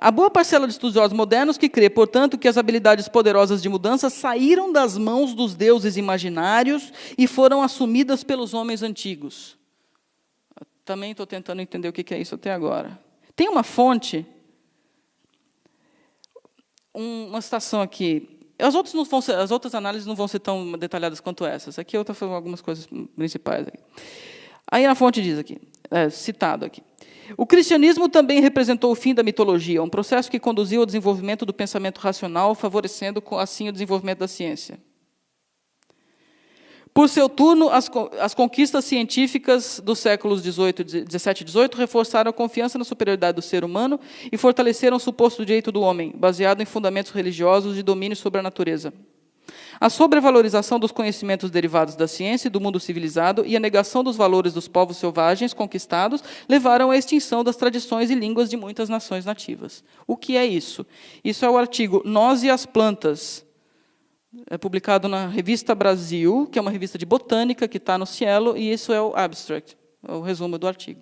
A boa parcela de estudiosos modernos que crê, portanto, que as habilidades poderosas de mudança saíram das mãos dos deuses imaginários e foram assumidas pelos homens antigos. Também estou tentando entender o que é isso até agora. Tem uma fonte, uma citação aqui. As outras análises não vão ser tão detalhadas quanto essas. Aqui eu estou falando algumas coisas principais. Aí a fonte diz aqui, citado aqui. O cristianismo também representou o fim da mitologia, um processo que conduziu ao desenvolvimento do pensamento racional, favorecendo assim o desenvolvimento da ciência. Por seu turno, as conquistas científicas dos séculos XVII e XVII reforçaram a confiança na superioridade do ser humano e fortaleceram o suposto direito do homem, baseado em fundamentos religiosos de domínio sobre a natureza. A sobrevalorização dos conhecimentos derivados da ciência e do mundo civilizado e a negação dos valores dos povos selvagens conquistados levaram à extinção das tradições e línguas de muitas nações nativas. O que é isso? Isso é o artigo Nós e as Plantas, É publicado na Revista Brasil, que é uma revista de botânica, que está no Cielo, e isso é o abstract, é o resumo do artigo.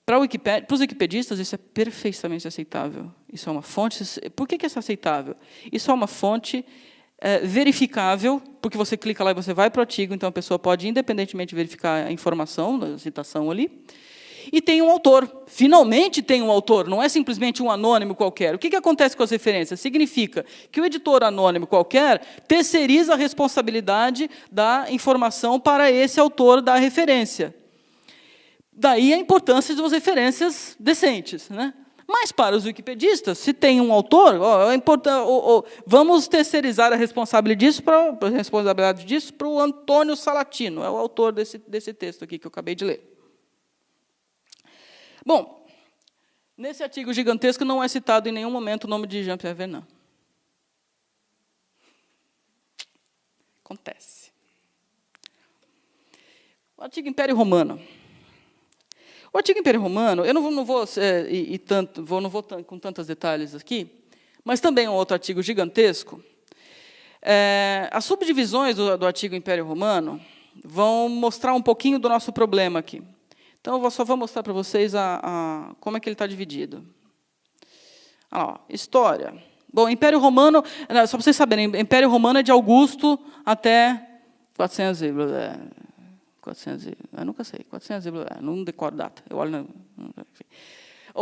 Para os wikipedistas, isso é perfeitamente aceitável. Isso é uma fonte... Por que isso é aceitável? Isso é uma fonte verificável, porque você clica lá e você vai para o artigo, então a pessoa pode, independentemente, verificar a informação, a citação ali. E tem um autor. Finalmente tem um autor, não é simplesmente um anônimo qualquer. O que acontece com as referências? Significa que o editor anônimo qualquer terceiriza a responsabilidade da informação para esse autor da referência. Daí a importância de referências decentes, né? Mas, para os wikipedistas, se tem um autor, vamos terceirizar a responsabilidade disso para o Antônio Salatino, é o autor desse texto aqui que eu acabei de ler. Bom, nesse artigo gigantesco não é citado em nenhum momento o nome de Jean-Pierre Vernant. Acontece. O artigo Império Romano. O artigo Império Romano, eu não vou com tantos detalhes aqui, mas também é um outro artigo gigantesco. As subdivisões do artigo Império Romano vão mostrar um pouquinho do nosso problema aqui. Então, eu só vou mostrar para vocês como é que ele está dividido. História. Bom, Império Romano, só para vocês saberem, Império Romano é de Augusto até 400 eu nunca sei, 400 não decoro data. Eu olho,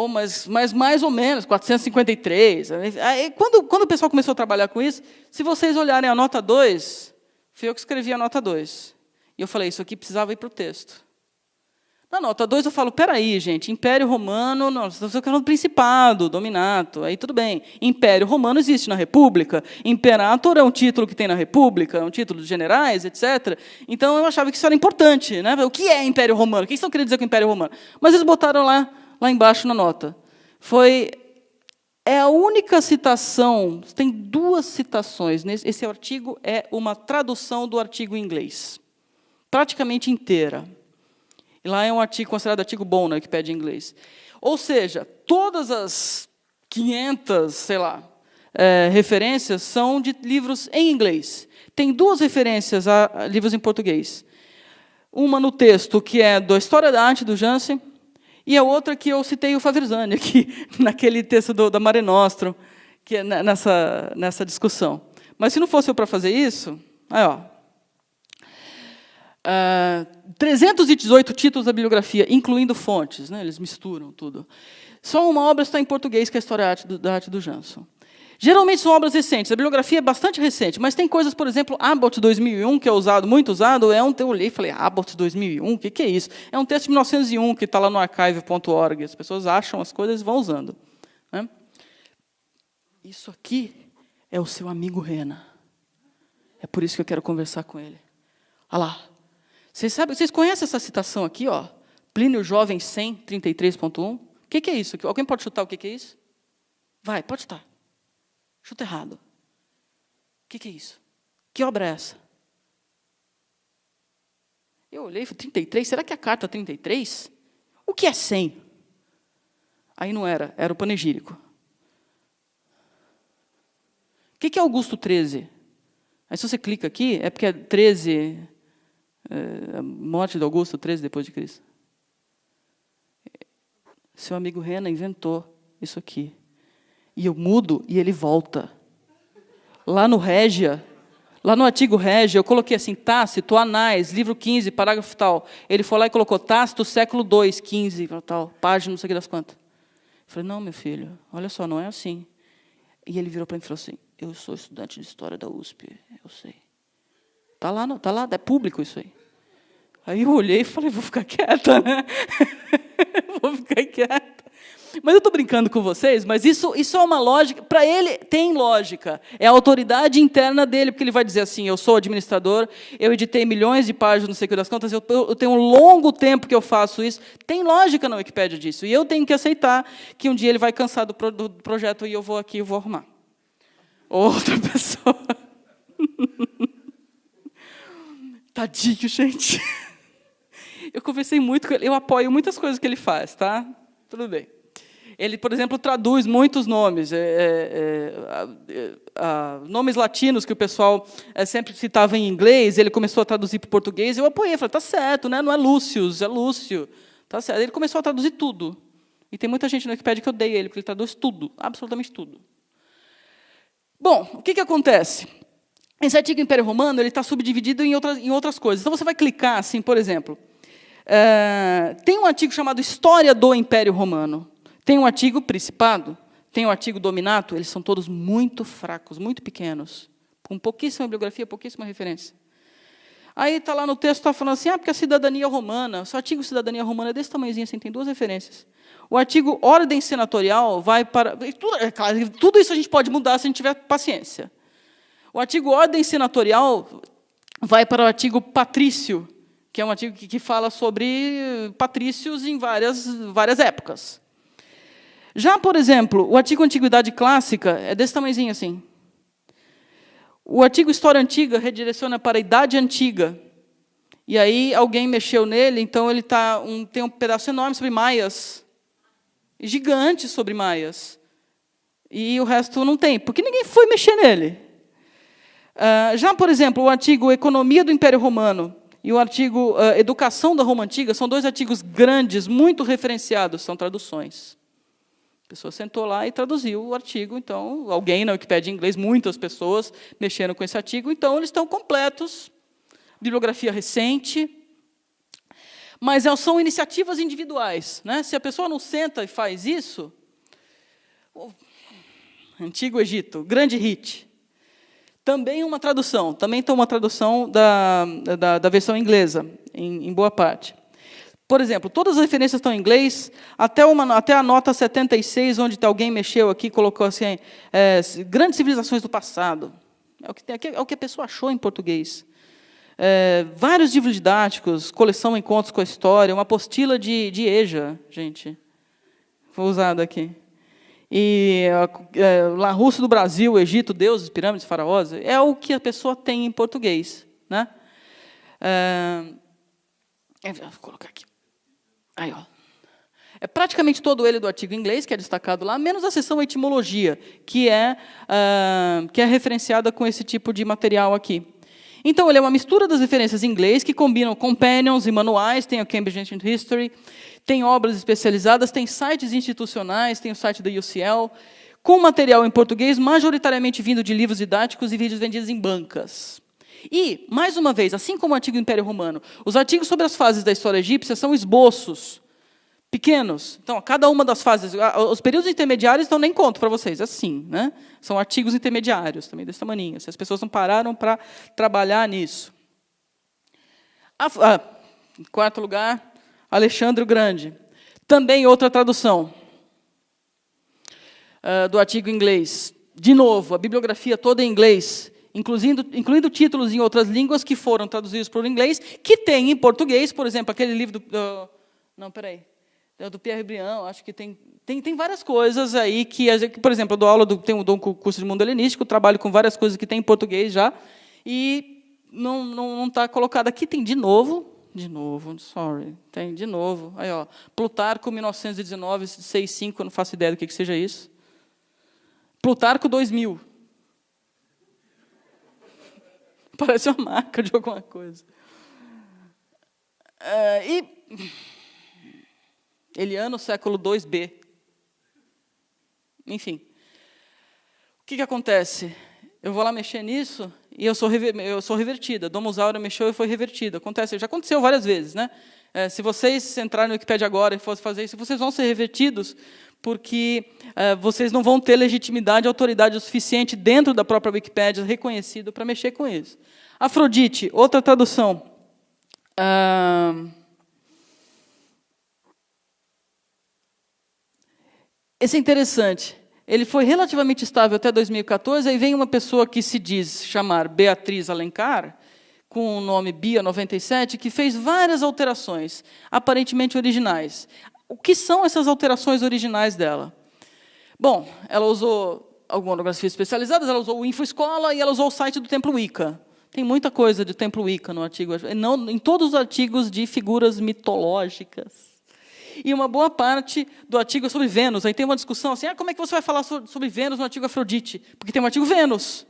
mas mais ou menos, 453. Aí, quando o pessoal começou a trabalhar com isso, se vocês olharem a nota 2, fui eu que escrevi a nota 2. E eu falei, isso aqui precisava ir para o texto. Na nota 2, eu falo, peraí, gente, Império Romano, nós estamos falando Principado, Dominato, aí tudo bem. Império Romano existe na República, Imperator é um título que tem na República, é um título de generais, etc. Então, eu achava que isso era importante, né? O que é Império Romano? O que eles estão querendo dizer com Império Romano? Mas eles botaram lá embaixo na nota. É a única citação, tem 2 citações. Esse artigo é uma tradução do artigo em inglês, praticamente inteira. E lá é um artigo considerado artigo bom na Wikipédia em inglês. Ou seja, todas as 500, referências são de livros em inglês. Tem 2 referências a livros em português. Uma no texto, que é da História da Arte, do Jansen, e a outra que eu citei o Faversani, aqui, naquele texto da Mare Nostrum, que é nessa discussão. Mas, se não fosse eu para fazer isso, 318 títulos da bibliografia, incluindo fontes, né, eles misturam tudo. Só uma obra está em português, que é a História da Arte do Janson. Geralmente são obras recentes, a bibliografia é bastante recente, mas tem coisas, por exemplo, Abbott 2001, que é muito usado, eu olhei e falei, Abbott 2001, o que é isso? É um texto de 1901, que está lá no archive.org, as pessoas acham as coisas e vão usando. Né? Isso aqui é o seu amigo Rena. É por isso que eu quero conversar com ele. Olha lá. Vocês conhecem essa citação aqui, ó? Plínio Jovem 100, 33.1? O que é isso? Alguém pode chutar o que é isso? Vai, pode chutar. Chuta errado. O que é isso? Que obra é essa? Eu olhei e falei, 33? Será que é a carta 33? O que é 100? Aí não era o panegírico. O que é Augusto 13? Aí se você clica aqui, é porque é 13... a morte de Augusto, 13 depois de Cristo. Seu amigo Rena inventou isso aqui. E eu mudo e ele volta. Lá no Régia, lá no artigo Régia, eu coloquei assim, Tácito, Anais, livro 15, parágrafo tal. Ele foi lá e colocou Tácito, século 2, 15, tal, página, não sei o que das quantas. Eu falei, não, meu filho, olha só, não é assim. E ele virou para mim e falou assim, eu sou estudante de História da USP, eu sei. Está lá, é público isso aí. Aí eu olhei e falei, vou ficar quieta, né? Vou ficar quieta. Mas eu estou brincando com vocês, mas isso é uma lógica, para ele tem lógica, é a autoridade interna dele, porque ele vai dizer assim, eu sou administrador, eu editei milhões de páginas, não sei o que das contas, eu tenho um longo tempo que eu faço isso, tem lógica na Wikipédia disso, e eu tenho que aceitar que um dia ele vai cansar do projeto e eu vou aqui e vou arrumar. Outra pessoa. Tadinho, gente. Eu conversei muito com ele, eu apoio muitas coisas que ele faz, tá? Tudo bem. Ele, por exemplo, traduz muitos nomes, nomes latinos que o pessoal sempre citava em inglês, ele começou a traduzir para o português, eu apoiei, falei, tá certo, né? Não é Lúcius, é Lúcio. Tá certo. Ele começou a traduzir tudo. E tem muita gente na Wikipédia que odeia ele, porque ele traduz tudo, absolutamente tudo. Bom, o que acontece? Esse artigo Império Romano ele está subdividido em outras coisas. Então, você vai clicar, assim, por exemplo, tem um artigo chamado História do Império Romano. Tem um artigo Principado, tem um artigo Dominato, eles são todos muito fracos, muito pequenos, com pouquíssima bibliografia, pouquíssima referência. Aí está lá no texto, está falando assim, porque a cidadania romana, o artigo Cidadania Romana é desse tamanhozinho, assim, tem 2 referências. O artigo Ordem Senatorial vai para... Tudo isso a gente pode mudar se a gente tiver paciência. O artigo Ordem Senatorial vai para o artigo Patrício, que é um artigo que fala sobre patrícios em várias épocas. Já, por exemplo, o artigo Antiguidade Clássica é desse tamanhozinho assim. O artigo História Antiga redireciona para a Idade Antiga. E aí alguém mexeu nele, então ele tem um pedaço enorme sobre maias. Gigante sobre maias. E o resto não tem, porque ninguém foi mexer nele. Já, por exemplo, o artigo Economia do Império Romano e o artigo Educação da Roma Antiga são 2 artigos grandes, muito referenciados, são traduções. A pessoa sentou lá e traduziu o artigo, então, alguém na Wikipédia em inglês, muitas pessoas mexeram com esse artigo, então eles estão completos, bibliografia recente, mas são iniciativas individuais, né? Se a pessoa não senta e faz isso, Antigo Egito, grande hit. Também uma tradução, da versão inglesa, em boa parte. Por exemplo, todas as referências estão em inglês, até a nota 76, onde alguém mexeu aqui, colocou assim, grandes civilizações do passado. É o que a pessoa achou em português. Vários livros didáticos, coleção Encontros com a História, uma apostila de EJA, gente. Foi usada aqui. E La Rússia do Brasil, Egito, deuses, pirâmides, faraós, é o que a pessoa tem em português. Né? Vou colocar aqui. Aí, ó. É praticamente todo ele do artigo em inglês, que é destacado lá, menos a seção etimologia, que é referenciada com esse tipo de material aqui. Então, ele é uma mistura das referências em inglês, que combinam companions e manuais, tem o Cambridge Ancient History, tem obras especializadas, tem sites institucionais, tem o site da UCL, com material em português, majoritariamente vindo de livros didáticos e vídeos vendidos em bancas. E, mais uma vez, assim como o Antigo Império Romano, os artigos sobre as fases da história egípcia são esboços pequenos. Então, cada uma das fases, os períodos intermediários, então nem conto para vocês, assim, né? São artigos intermediários, também desse tamanho. Se as pessoas não pararam para trabalhar nisso. Em quarto lugar, Alexandre o Grande. Também outra tradução do artigo em inglês. De novo, a bibliografia toda em inglês, incluindo títulos em outras línguas que foram traduzidos para o inglês, que tem em português, por exemplo, aquele livro do Pierre Briand, acho que tem várias coisas aí que, por exemplo, eu dou aula, tenho um curso de mundo helenístico, trabalho com várias coisas que tem em português já, e não está colocado aqui, tem de novo, tem de novo. Aí, ó, Plutarco, 1919, 65, eu não faço ideia do que seja isso. Plutarco, 2000. Parece uma marca de alguma coisa. Eliano, século 2b. Enfim. O que acontece? Eu vou lá mexer nisso e eu sou revertida. Domus Aurea mexeu e foi revertida. Já aconteceu várias vezes. Né? Se vocês entrarem no Wikipédia agora e fossem fazer isso, vocês vão ser revertidos, porque vocês não vão ter legitimidade e autoridade o suficiente dentro da própria Wikipédia reconhecido para mexer com isso. Afrodite, outra tradução. Esse é interessante. Ele foi relativamente estável até 2014, aí vem uma pessoa que se diz chamar Beatriz Alencar, com o nome Bia97, que fez várias alterações, aparentemente originais. O que são essas alterações originais dela? Bom, ela usou algumas monografias especializadas, ela usou o InfoEscola e ela usou o site do Templo Wicca. Tem muita coisa de Templo Wicca no artigo, não, em todos os artigos de figuras mitológicas. E uma boa parte do artigo é sobre Vênus. Aí tem uma discussão assim, como é que você vai falar sobre Vênus no artigo Afrodite? Porque tem um artigo Vênus.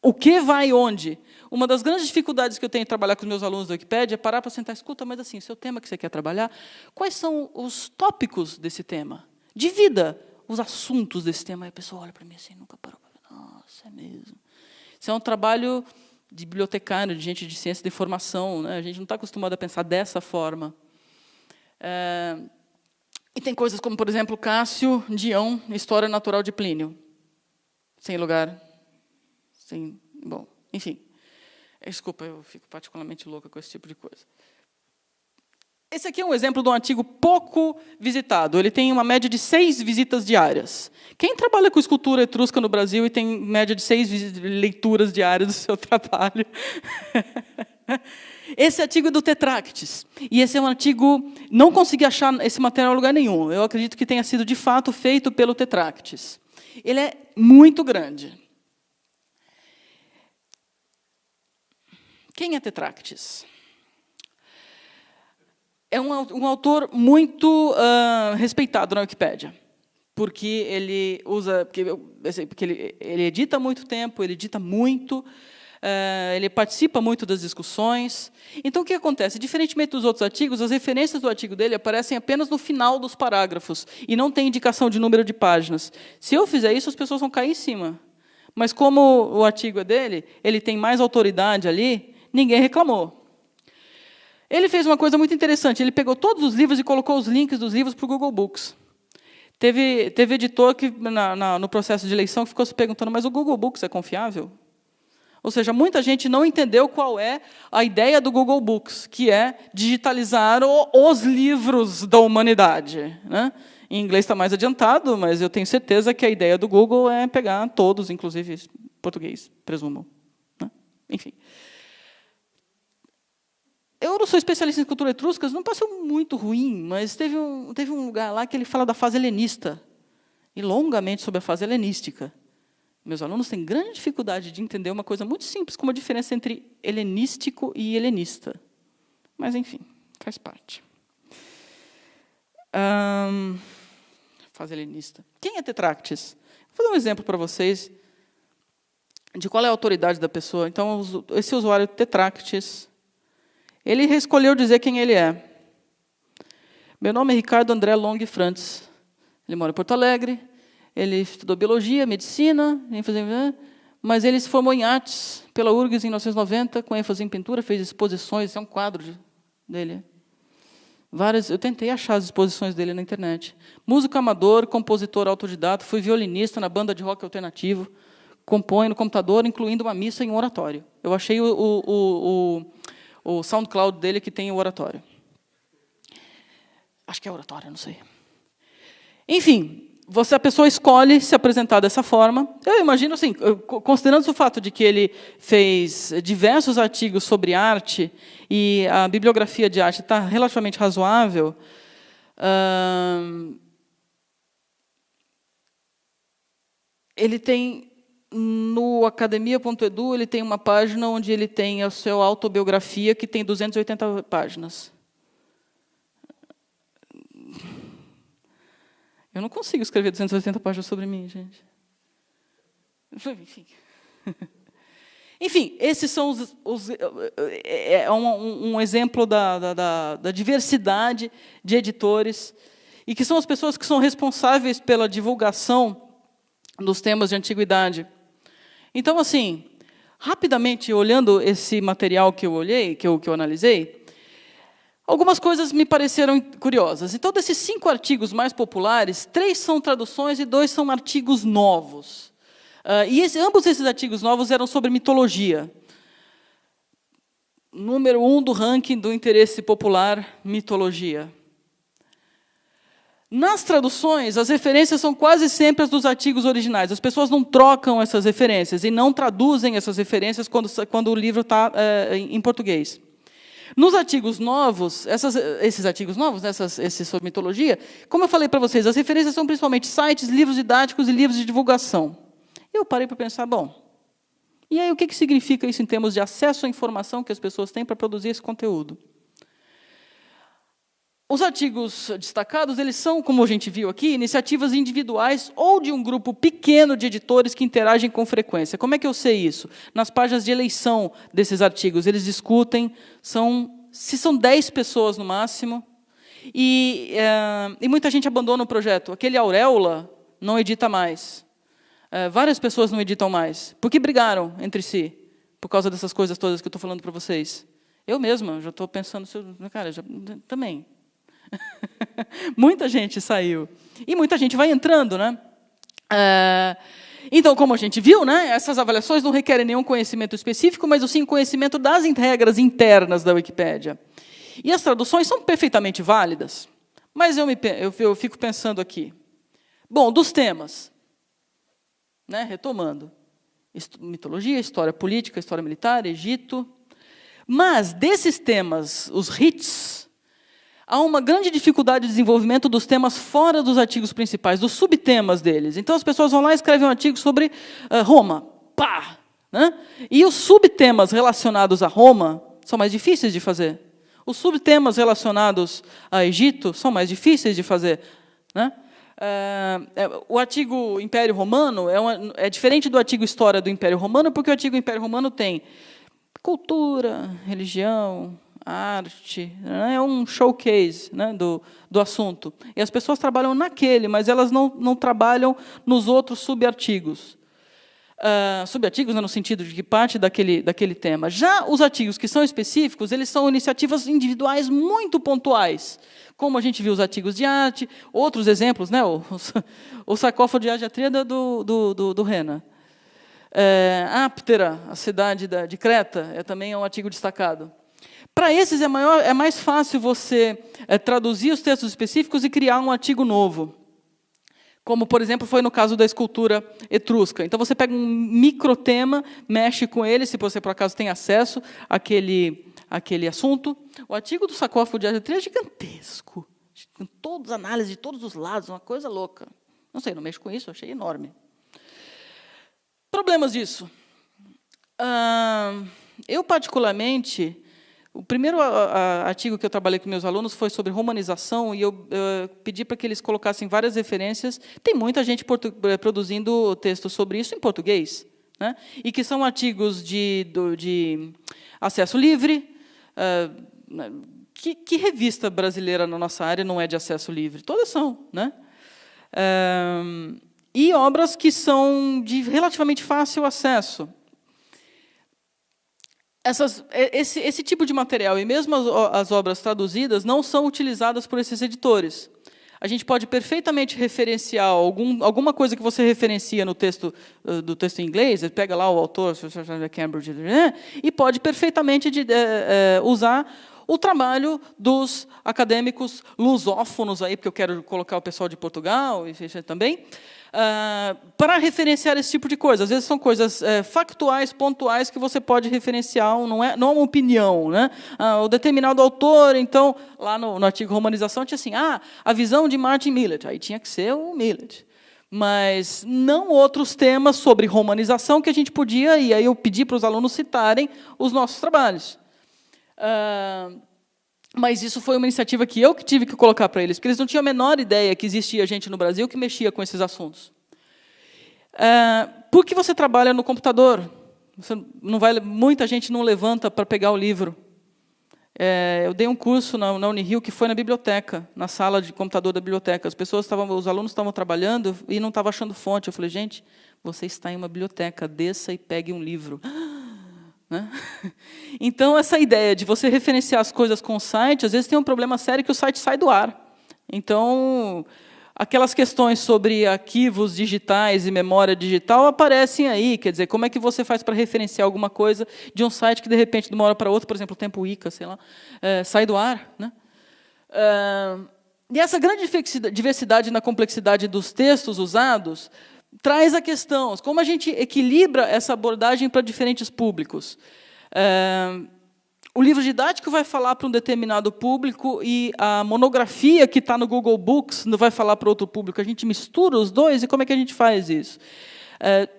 O que vai onde? Uma das grandes dificuldades que eu tenho em trabalhar com os meus alunos da Wikipédia é parar para sentar, escuta, mas assim, seu tema que você quer trabalhar, quais são os tópicos desse tema? De vida, os assuntos desse tema. Aí a pessoa olha para mim assim, nunca parou para ver. Nossa, é mesmo. Isso é um trabalho de bibliotecário, de gente de ciência de formação, né? A gente não está acostumado a pensar dessa forma. E tem coisas como, por exemplo, Cássio Dião, História Natural de Plínio. Sem lugar. Sem, bom, enfim. Desculpa, eu fico particularmente louca com esse tipo de coisa. Esse aqui é um exemplo de um artigo pouco visitado. Ele tem uma média de 6 visitas diárias. Quem trabalha com escultura etrusca no Brasil e tem média de 6 leituras diárias do seu trabalho? Esse artigo é do Tetractis. E esse é um artigo... Não consegui achar esse material em lugar nenhum. Eu acredito que tenha sido, de fato, feito pelo Tetractis. Ele é muito grande. Quem é Tetractis? É um autor muito respeitado na Wikipédia, porque ele usa, porque ele edita há muito tempo, ele edita muito, ele participa muito das discussões. Então, o que acontece? Diferentemente dos outros artigos, as referências do artigo dele aparecem apenas no final dos parágrafos, e não tem indicação de número de páginas. Se eu fizer isso, as pessoas vão cair em cima. Mas, como o artigo é dele, ele tem mais autoridade ali, ninguém reclamou. Ele fez uma coisa muito interessante. Ele pegou todos os livros e colocou os links dos livros para o Google Books. Teve editor que, no processo de eleição, que ficou se perguntando, mas o Google Books é confiável? Ou seja, muita gente não entendeu qual é a ideia do Google Books, que é digitalizar os livros da humanidade, né? Em inglês está mais adiantado, mas eu tenho certeza que a ideia do Google é pegar todos, inclusive português, presumo, né? Enfim. Eu não sou especialista em cultura etrusca, não passou muito ruim, mas teve um lugar lá que ele fala da fase helenista, e longamente sobre a fase helenística. Meus alunos têm grande dificuldade de entender uma coisa muito simples, como a diferença entre helenístico e helenista. Mas, enfim, faz parte. Fase helenista. Quem é Tetractis? Vou dar um exemplo para vocês de qual é a autoridade da pessoa. Então, esse usuário Tetractis, ele escolheu dizer quem ele é. Meu nome é Ricardo André Long Frantz. Ele mora em Porto Alegre. Ele estudou biologia, medicina, mas ele se formou em artes pela URGS em 1990, com ênfase em pintura, fez exposições. Esse é um quadro dele. Eu tentei achar as exposições dele na internet. Músico amador, compositor autodidata, fui violinista na banda de rock alternativo, compõe no computador, incluindo uma missa e um oratório. Eu achei o SoundCloud dele que tem o oratório. Acho que é oratório, não sei. Enfim, a pessoa escolhe se apresentar dessa forma. Eu imagino, assim, considerando o fato de que ele fez diversos artigos sobre arte e a bibliografia de arte está relativamente razoável, ele tem... No academia.edu, ele tem uma página onde ele tem a sua autobiografia, que tem 280 páginas. Eu não consigo escrever 280 páginas sobre mim, gente. Enfim. Enfim, esses são um exemplo da diversidade de editores, e que são as pessoas que são responsáveis pela divulgação dos temas de antiguidade. Então, assim, rapidamente, olhando esse material que eu olhei, que eu analisei, algumas coisas me pareceram curiosas. Então, desses 5 artigos mais populares, 3 são traduções e 2 são artigos novos. Ambos esses artigos novos eram sobre mitologia. Número 1 do ranking do interesse popular, mitologia. Nas traduções, as referências são quase sempre as dos artigos originais. As pessoas não trocam essas referências e não traduzem essas referências quando o livro está em português. Nos artigos novos, esses artigos novos, esses sobre mitologia, como eu falei para vocês, as referências são principalmente sites, livros didáticos e livros de divulgação. Eu parei para pensar, e aí o que significa isso em termos de acesso à informação que as pessoas têm para produzir esse conteúdo? Os artigos destacados, eles são, como a gente viu aqui, iniciativas individuais ou de um grupo pequeno de editores que interagem com frequência. Como é que eu sei isso? Nas páginas de eleição desses artigos, eles discutem, se são 10 pessoas no máximo, e muita gente abandona o projeto. Aquele Auréola não edita mais. Várias pessoas não editam mais, porque brigaram entre si, por causa dessas coisas todas que eu estou falando para vocês. Eu mesma já estou pensando, cara, também. Muita gente saiu. E muita gente vai entrando, né? Então, como a gente viu, né, essas avaliações não requerem nenhum conhecimento específico, mas sim conhecimento das regras internas da Wikipédia. E as traduções são perfeitamente válidas. Mas eu fico pensando aqui. Bom, dos temas. Né, retomando. Mitologia, história política, história militar, Egito. Mas, desses temas, os hits, há uma grande dificuldade de desenvolvimento dos temas fora dos artigos principais, dos subtemas deles. Então, as pessoas vão lá e escrevem um artigo sobre Roma. Pá! Né? E os subtemas relacionados a Roma são mais difíceis de fazer. Os subtemas relacionados a Egito são mais difíceis de fazer. Né? O artigo Império Romano é diferente do artigo História do Império Romano, porque o artigo Império Romano tem cultura, religião, arte, né? É um showcase, né, do assunto. E as pessoas trabalham naquele, mas elas não trabalham nos outros subartigos. Subartigos, né, no sentido de que parte daquele tema. Já os artigos que são específicos, eles são iniciativas individuais muito pontuais, como a gente viu os artigos de arte, outros exemplos, né, o sarcófago de Ágia Tríada do Rena. Áptera, a cidade de Creta, também é um artigo destacado. Para esses é mais fácil você traduzir os textos específicos e criar um artigo novo. Como, por exemplo, foi no caso da escultura etrusca. Então, você pega um microtema, mexe com ele, se você, por acaso, tem acesso àquele assunto. O artigo do sarcófago de Ágia Tríada é gigantesco, com todas as análises de todos os lados, uma coisa louca. Não sei, não mexo com isso, achei enorme. Problemas disso. Eu, particularmente, o primeiro artigo que eu trabalhei com meus alunos foi sobre romanização, e eu pedi para que eles colocassem várias referências. Tem muita gente produzindo textos sobre isso em português, né? E que são artigos de acesso livre. Que revista brasileira na nossa área não é de acesso livre? Todas são, né? E obras que são de relativamente fácil acesso. Esse tipo de material, e mesmo as obras traduzidas, não são utilizadas por esses editores. A gente pode perfeitamente referenciar alguma coisa que você referencia no texto do texto em inglês, pega lá o autor, Cambridge, e pode perfeitamente usar o trabalho dos acadêmicos lusófonos, aí, porque eu quero colocar o pessoal de Portugal e também, para referenciar esse tipo de coisa. Às vezes são coisas factuais, pontuais, que você pode referenciar, não é uma opinião. Né? O determinado autor, então, lá no artigo Romanização, tinha assim, a visão de Martin Millet, aí tinha que ser o Millet. Mas não outros temas sobre romanização que a gente podia, e aí eu pedi para os alunos citarem os nossos trabalhos. Mas isso foi uma iniciativa que eu tive que colocar para eles, porque eles não tinham a menor ideia que existia gente no Brasil que mexia com esses assuntos. Por que você trabalha no computador? Muita gente não levanta para pegar o livro. Eu dei um curso na Unirio que foi na biblioteca, na sala de computador da biblioteca. Os alunos estavam trabalhando e não estavam achando fonte. Eu falei, gente, você está em uma biblioteca, desça e pegue um livro. Né? Então, essa ideia de você referenciar as coisas com o site, às vezes tem um problema sério que o site sai do ar. Então, aquelas questões sobre arquivos digitais e memória digital aparecem aí. Quer dizer, como é que você faz para referenciar alguma coisa de um site que, de repente, de uma hora para outra, por exemplo, o Tempo Ica, sei lá, sai do ar? Né? E essa grande diversidade na complexidade dos textos usados traz a questão, como a gente equilibra essa abordagem para diferentes públicos. O livro didático vai falar para um determinado público e a monografia que está no Google Books não vai falar para outro público. A gente mistura os dois, e como é que a gente faz isso?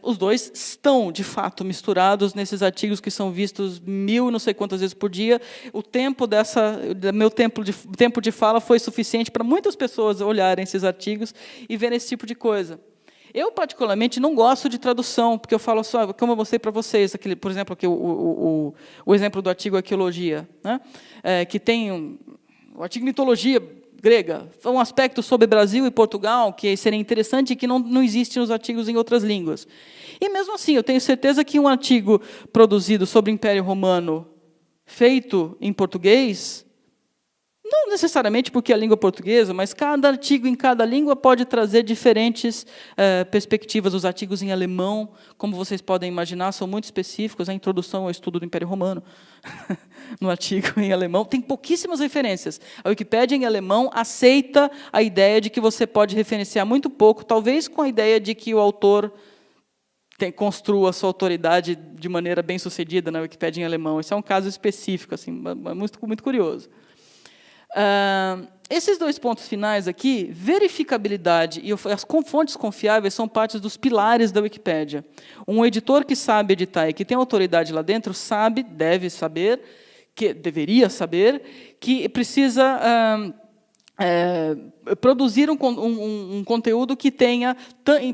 Os dois estão, de fato, misturados nesses artigos que são vistos 1000 não sei quantas vezes por dia. O meu tempo de fala foi suficiente para muitas pessoas olharem esses artigos e verem esse tipo de coisa. Eu, particularmente, não gosto de tradução, porque eu falo só, como eu mostrei para vocês, por exemplo, aqui, o exemplo do artigo Arqueologia, né? Que tem o artigo Mitologia grega, um aspecto sobre Brasil e Portugal que seria interessante e que não existe nos artigos em outras línguas. E, mesmo assim, eu tenho certeza que um artigo produzido sobre o Império Romano, feito em português, não necessariamente porque é a língua portuguesa, mas cada artigo em cada língua pode trazer diferentes perspectivas. Os artigos em alemão, como vocês podem imaginar, são muito específicos. A introdução ao estudo do Império Romano, no artigo em alemão, tem pouquíssimas referências. A Wikipédia em alemão aceita a ideia de que você pode referenciar muito pouco, talvez com a ideia de que o autor construa a sua autoridade de maneira bem-sucedida na Wikipédia em alemão. Esse é um caso específico, assim, muito curioso. Esses dois pontos finais aqui, verificabilidade e as fontes confiáveis, são partes dos pilares da Wikipédia. Um editor que sabe editar e que tem autoridade lá dentro deve saber, deveria saber, que precisa produzir um conteúdo que tenha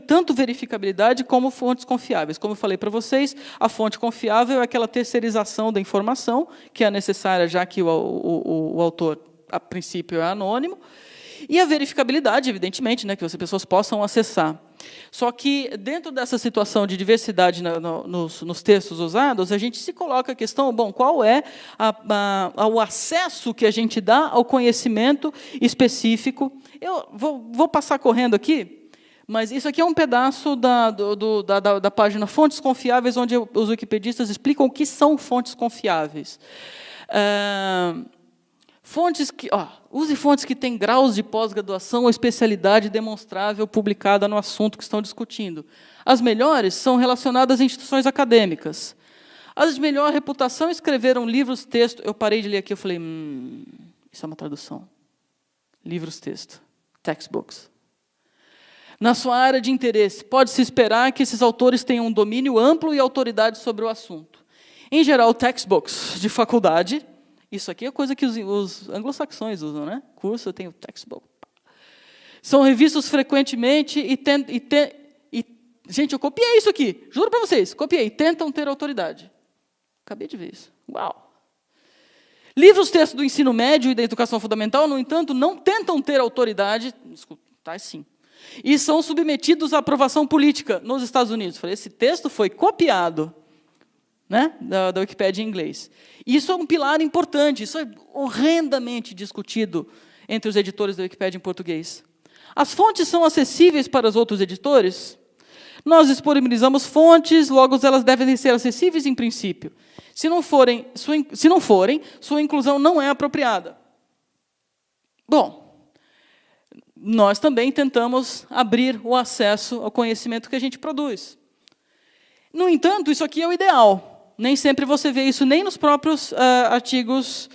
tanto verificabilidade como fontes confiáveis. Como eu falei para vocês, a fonte confiável é aquela terceirização da informação que é necessária, já que o autor, a princípio, é anônimo, e a verificabilidade, evidentemente, né, que as pessoas possam acessar. Só que, dentro dessa situação de diversidade nos textos usados, a gente se coloca a questão, bom, qual é o acesso que a gente dá ao conhecimento específico? Eu vou passar correndo aqui, mas isso aqui é um pedaço da página Fontes Confiáveis, onde os wikipedistas explicam o que são fontes confiáveis. Use fontes que têm graus de pós-graduação ou especialidade demonstrável publicada no assunto que estão discutindo. As melhores são relacionadas a instituições acadêmicas. As de melhor reputação escreveram livros, texto. Eu parei de ler aqui, eu falei, isso é uma tradução. Livros, texto. Textbooks. Na sua área de interesse, pode-se esperar que esses autores tenham um domínio amplo e autoridade sobre o assunto. Em geral, textbooks de faculdade. Isso aqui é coisa que os anglo-saxões usam, né? Curso, eu tenho textbook. São revistos frequentemente gente, eu copiei isso aqui. Juro para vocês, copiei. Tentam ter autoridade. Acabei de ver isso. Uau! Livros, textos do ensino médio e da educação fundamental, no entanto, não tentam ter autoridade. Desculpa, tá sim. E são submetidos à aprovação política nos Estados Unidos. Falei, esse texto foi copiado, né, da Wikipédia em inglês. Isso é um pilar importante, isso é horrendamente discutido entre os editores da Wikipédia em português. As fontes são acessíveis para os outros editores? Nós disponibilizamos fontes, logo elas devem ser acessíveis em princípio. Se não forem, sua inclusão não é apropriada. Bom, nós também tentamos abrir o acesso ao conhecimento que a gente produz. No entanto, isso aqui é o ideal. Nem sempre você vê isso nem nos próprios artigos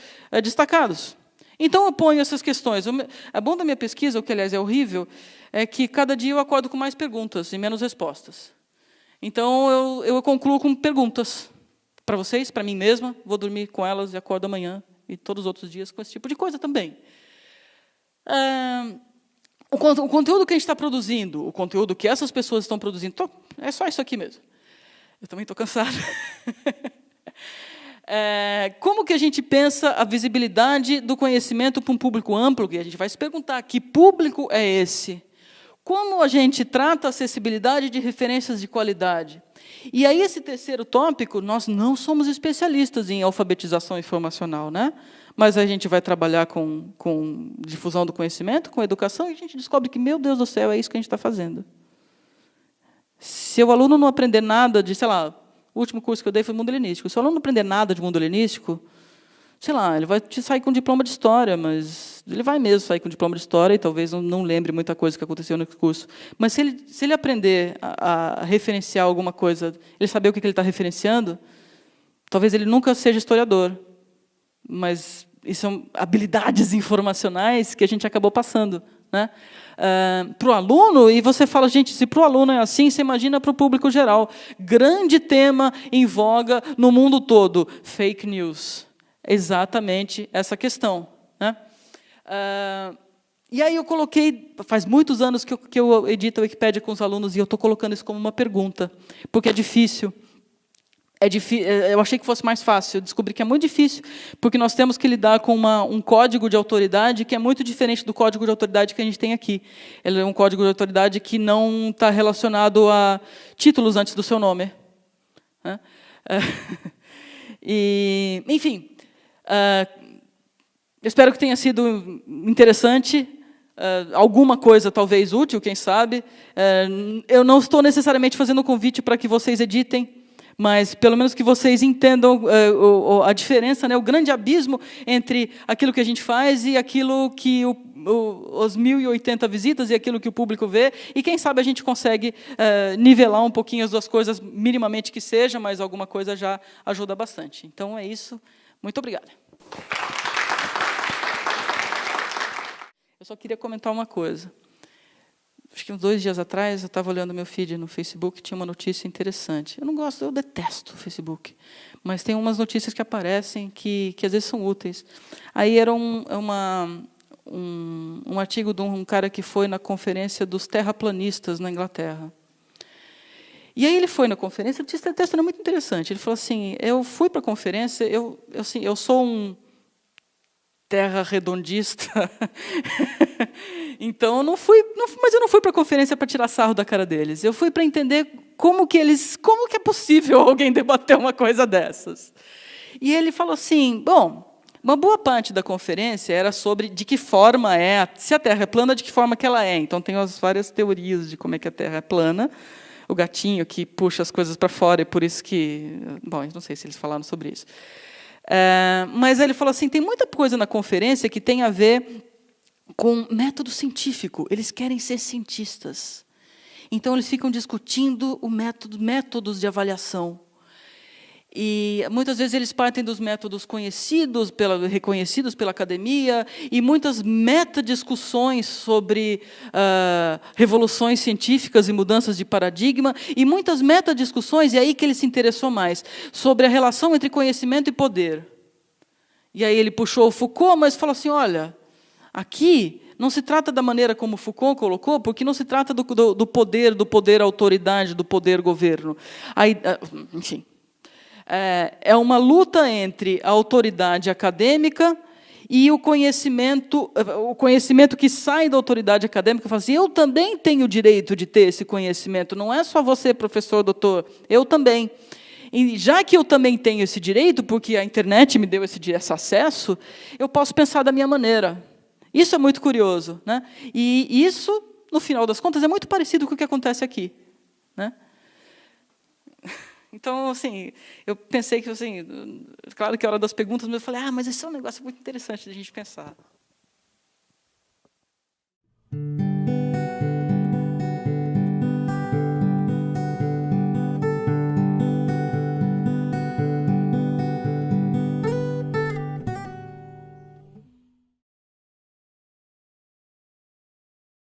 destacados. Então, eu ponho essas questões. O bom da minha pesquisa, o que, aliás, é horrível, é que cada dia eu acordo com mais perguntas e menos respostas. Então, eu concluo com perguntas para vocês, para mim mesma, vou dormir com elas e acordo amanhã, e todos os outros dias com esse tipo de coisa também. O conteúdo que a gente está produzindo, o conteúdo que essas pessoas estão produzindo, é só isso aqui mesmo. Eu também estou cansado. Como que a gente pensa a visibilidade do conhecimento para um público amplo? E a gente vai se perguntar, que público é esse? Como a gente trata a acessibilidade de referências de qualidade? E aí, esse terceiro tópico, nós não somos especialistas em alfabetização informacional, né? Mas a gente vai trabalhar com difusão do conhecimento, com educação, e a gente descobre que, meu Deus do céu, é isso que a gente está fazendo. Se o aluno não aprender nada de, sei lá, o último curso que eu dei foi mundo helenístico. Se o aluno não aprender nada de mundo helenístico, sei lá, ele vai sair com diploma de história, mas ele vai mesmo sair com diploma de história e talvez não lembre muita coisa que aconteceu no curso. Mas se ele aprender a referenciar alguma coisa, ele saber o que ele está referenciando, talvez ele nunca seja historiador. Mas isso são habilidades informacionais que a gente acabou passando, né? Para o aluno, e você fala, gente, se para o aluno é assim, você imagina para o público geral. Grande tema em voga no mundo todo, fake news. Exatamente essa questão, né? E aí eu coloquei, faz muitos anos que eu edito a Wikipédia com os alunos, e eu estou colocando isso como uma pergunta, porque é difícil. Eu achei que fosse mais fácil, eu descobri que é muito difícil, porque nós temos que lidar com um código de autoridade que é muito diferente do código de autoridade que a gente tem aqui. Ele é um código de autoridade que não está relacionado a títulos antes do seu nome, né? E, enfim, eu espero que tenha sido interessante, alguma coisa talvez útil, quem sabe. Eu não estou necessariamente fazendo um convite para que vocês editem, mas pelo menos que vocês entendam a diferença, né, o grande abismo entre aquilo que a gente faz e aquilo que os 1.080 visitas e aquilo que o público vê, e quem sabe a gente consegue nivelar um pouquinho as duas coisas, minimamente que seja, mas alguma coisa já ajuda bastante. Então é isso. Muito obrigada. Eu só queria comentar uma coisa. Acho que uns 2 dias atrás, eu estava olhando meu feed no Facebook, tinha uma notícia interessante. Eu detesto o Facebook, mas tem umas notícias que aparecem que às vezes são úteis. Aí era um artigo de um cara que foi na conferência dos terraplanistas na Inglaterra. E aí ele foi na conferência, o texto era muito interessante. Ele falou assim, eu fui para a conferência, eu sou um terra redondista, então mas eu não fui para a conferência para tirar sarro da cara deles. Eu fui para entender como que é possível alguém debater uma coisa dessas. E ele falou assim, bom, uma boa parte da conferência era sobre de que forma se a Terra é plana, de que forma que ela é. Então tem as várias teorias de como é que a Terra é plana. O gatinho que puxa as coisas para fora, e por isso que, bom, eu não sei se eles falaram sobre isso. Mas ele falou assim, tem muita coisa na conferência que tem a ver com método científico. Eles querem ser cientistas. Então, eles ficam discutindo métodos de avaliação. E, muitas vezes, eles partem dos métodos reconhecidos pela academia, e muitas metadiscussões sobre revoluções científicas e mudanças de paradigma, e muitas metadiscussões, e é aí que ele se interessou mais, sobre a relação entre conhecimento e poder. E aí ele puxou o Foucault, mas falou assim, olha, aqui não se trata da maneira como Foucault colocou, porque não se trata do poder autoridade, do poder governo. Aí, enfim, é uma luta entre a autoridade acadêmica e o conhecimento que sai da autoridade acadêmica. Fala assim, eu também tenho o direito de ter esse conhecimento, não é só você, professor, doutor, eu também. E já que eu também tenho esse direito, porque a internet me deu esse acesso, eu posso pensar da minha maneira. Isso é muito curioso, né? E isso, no final das contas, é muito parecido com o que acontece aqui, né? Então, assim, eu pensei que, assim, claro que é hora das perguntas, mas eu falei, mas esse é um negócio muito interessante de a gente pensar.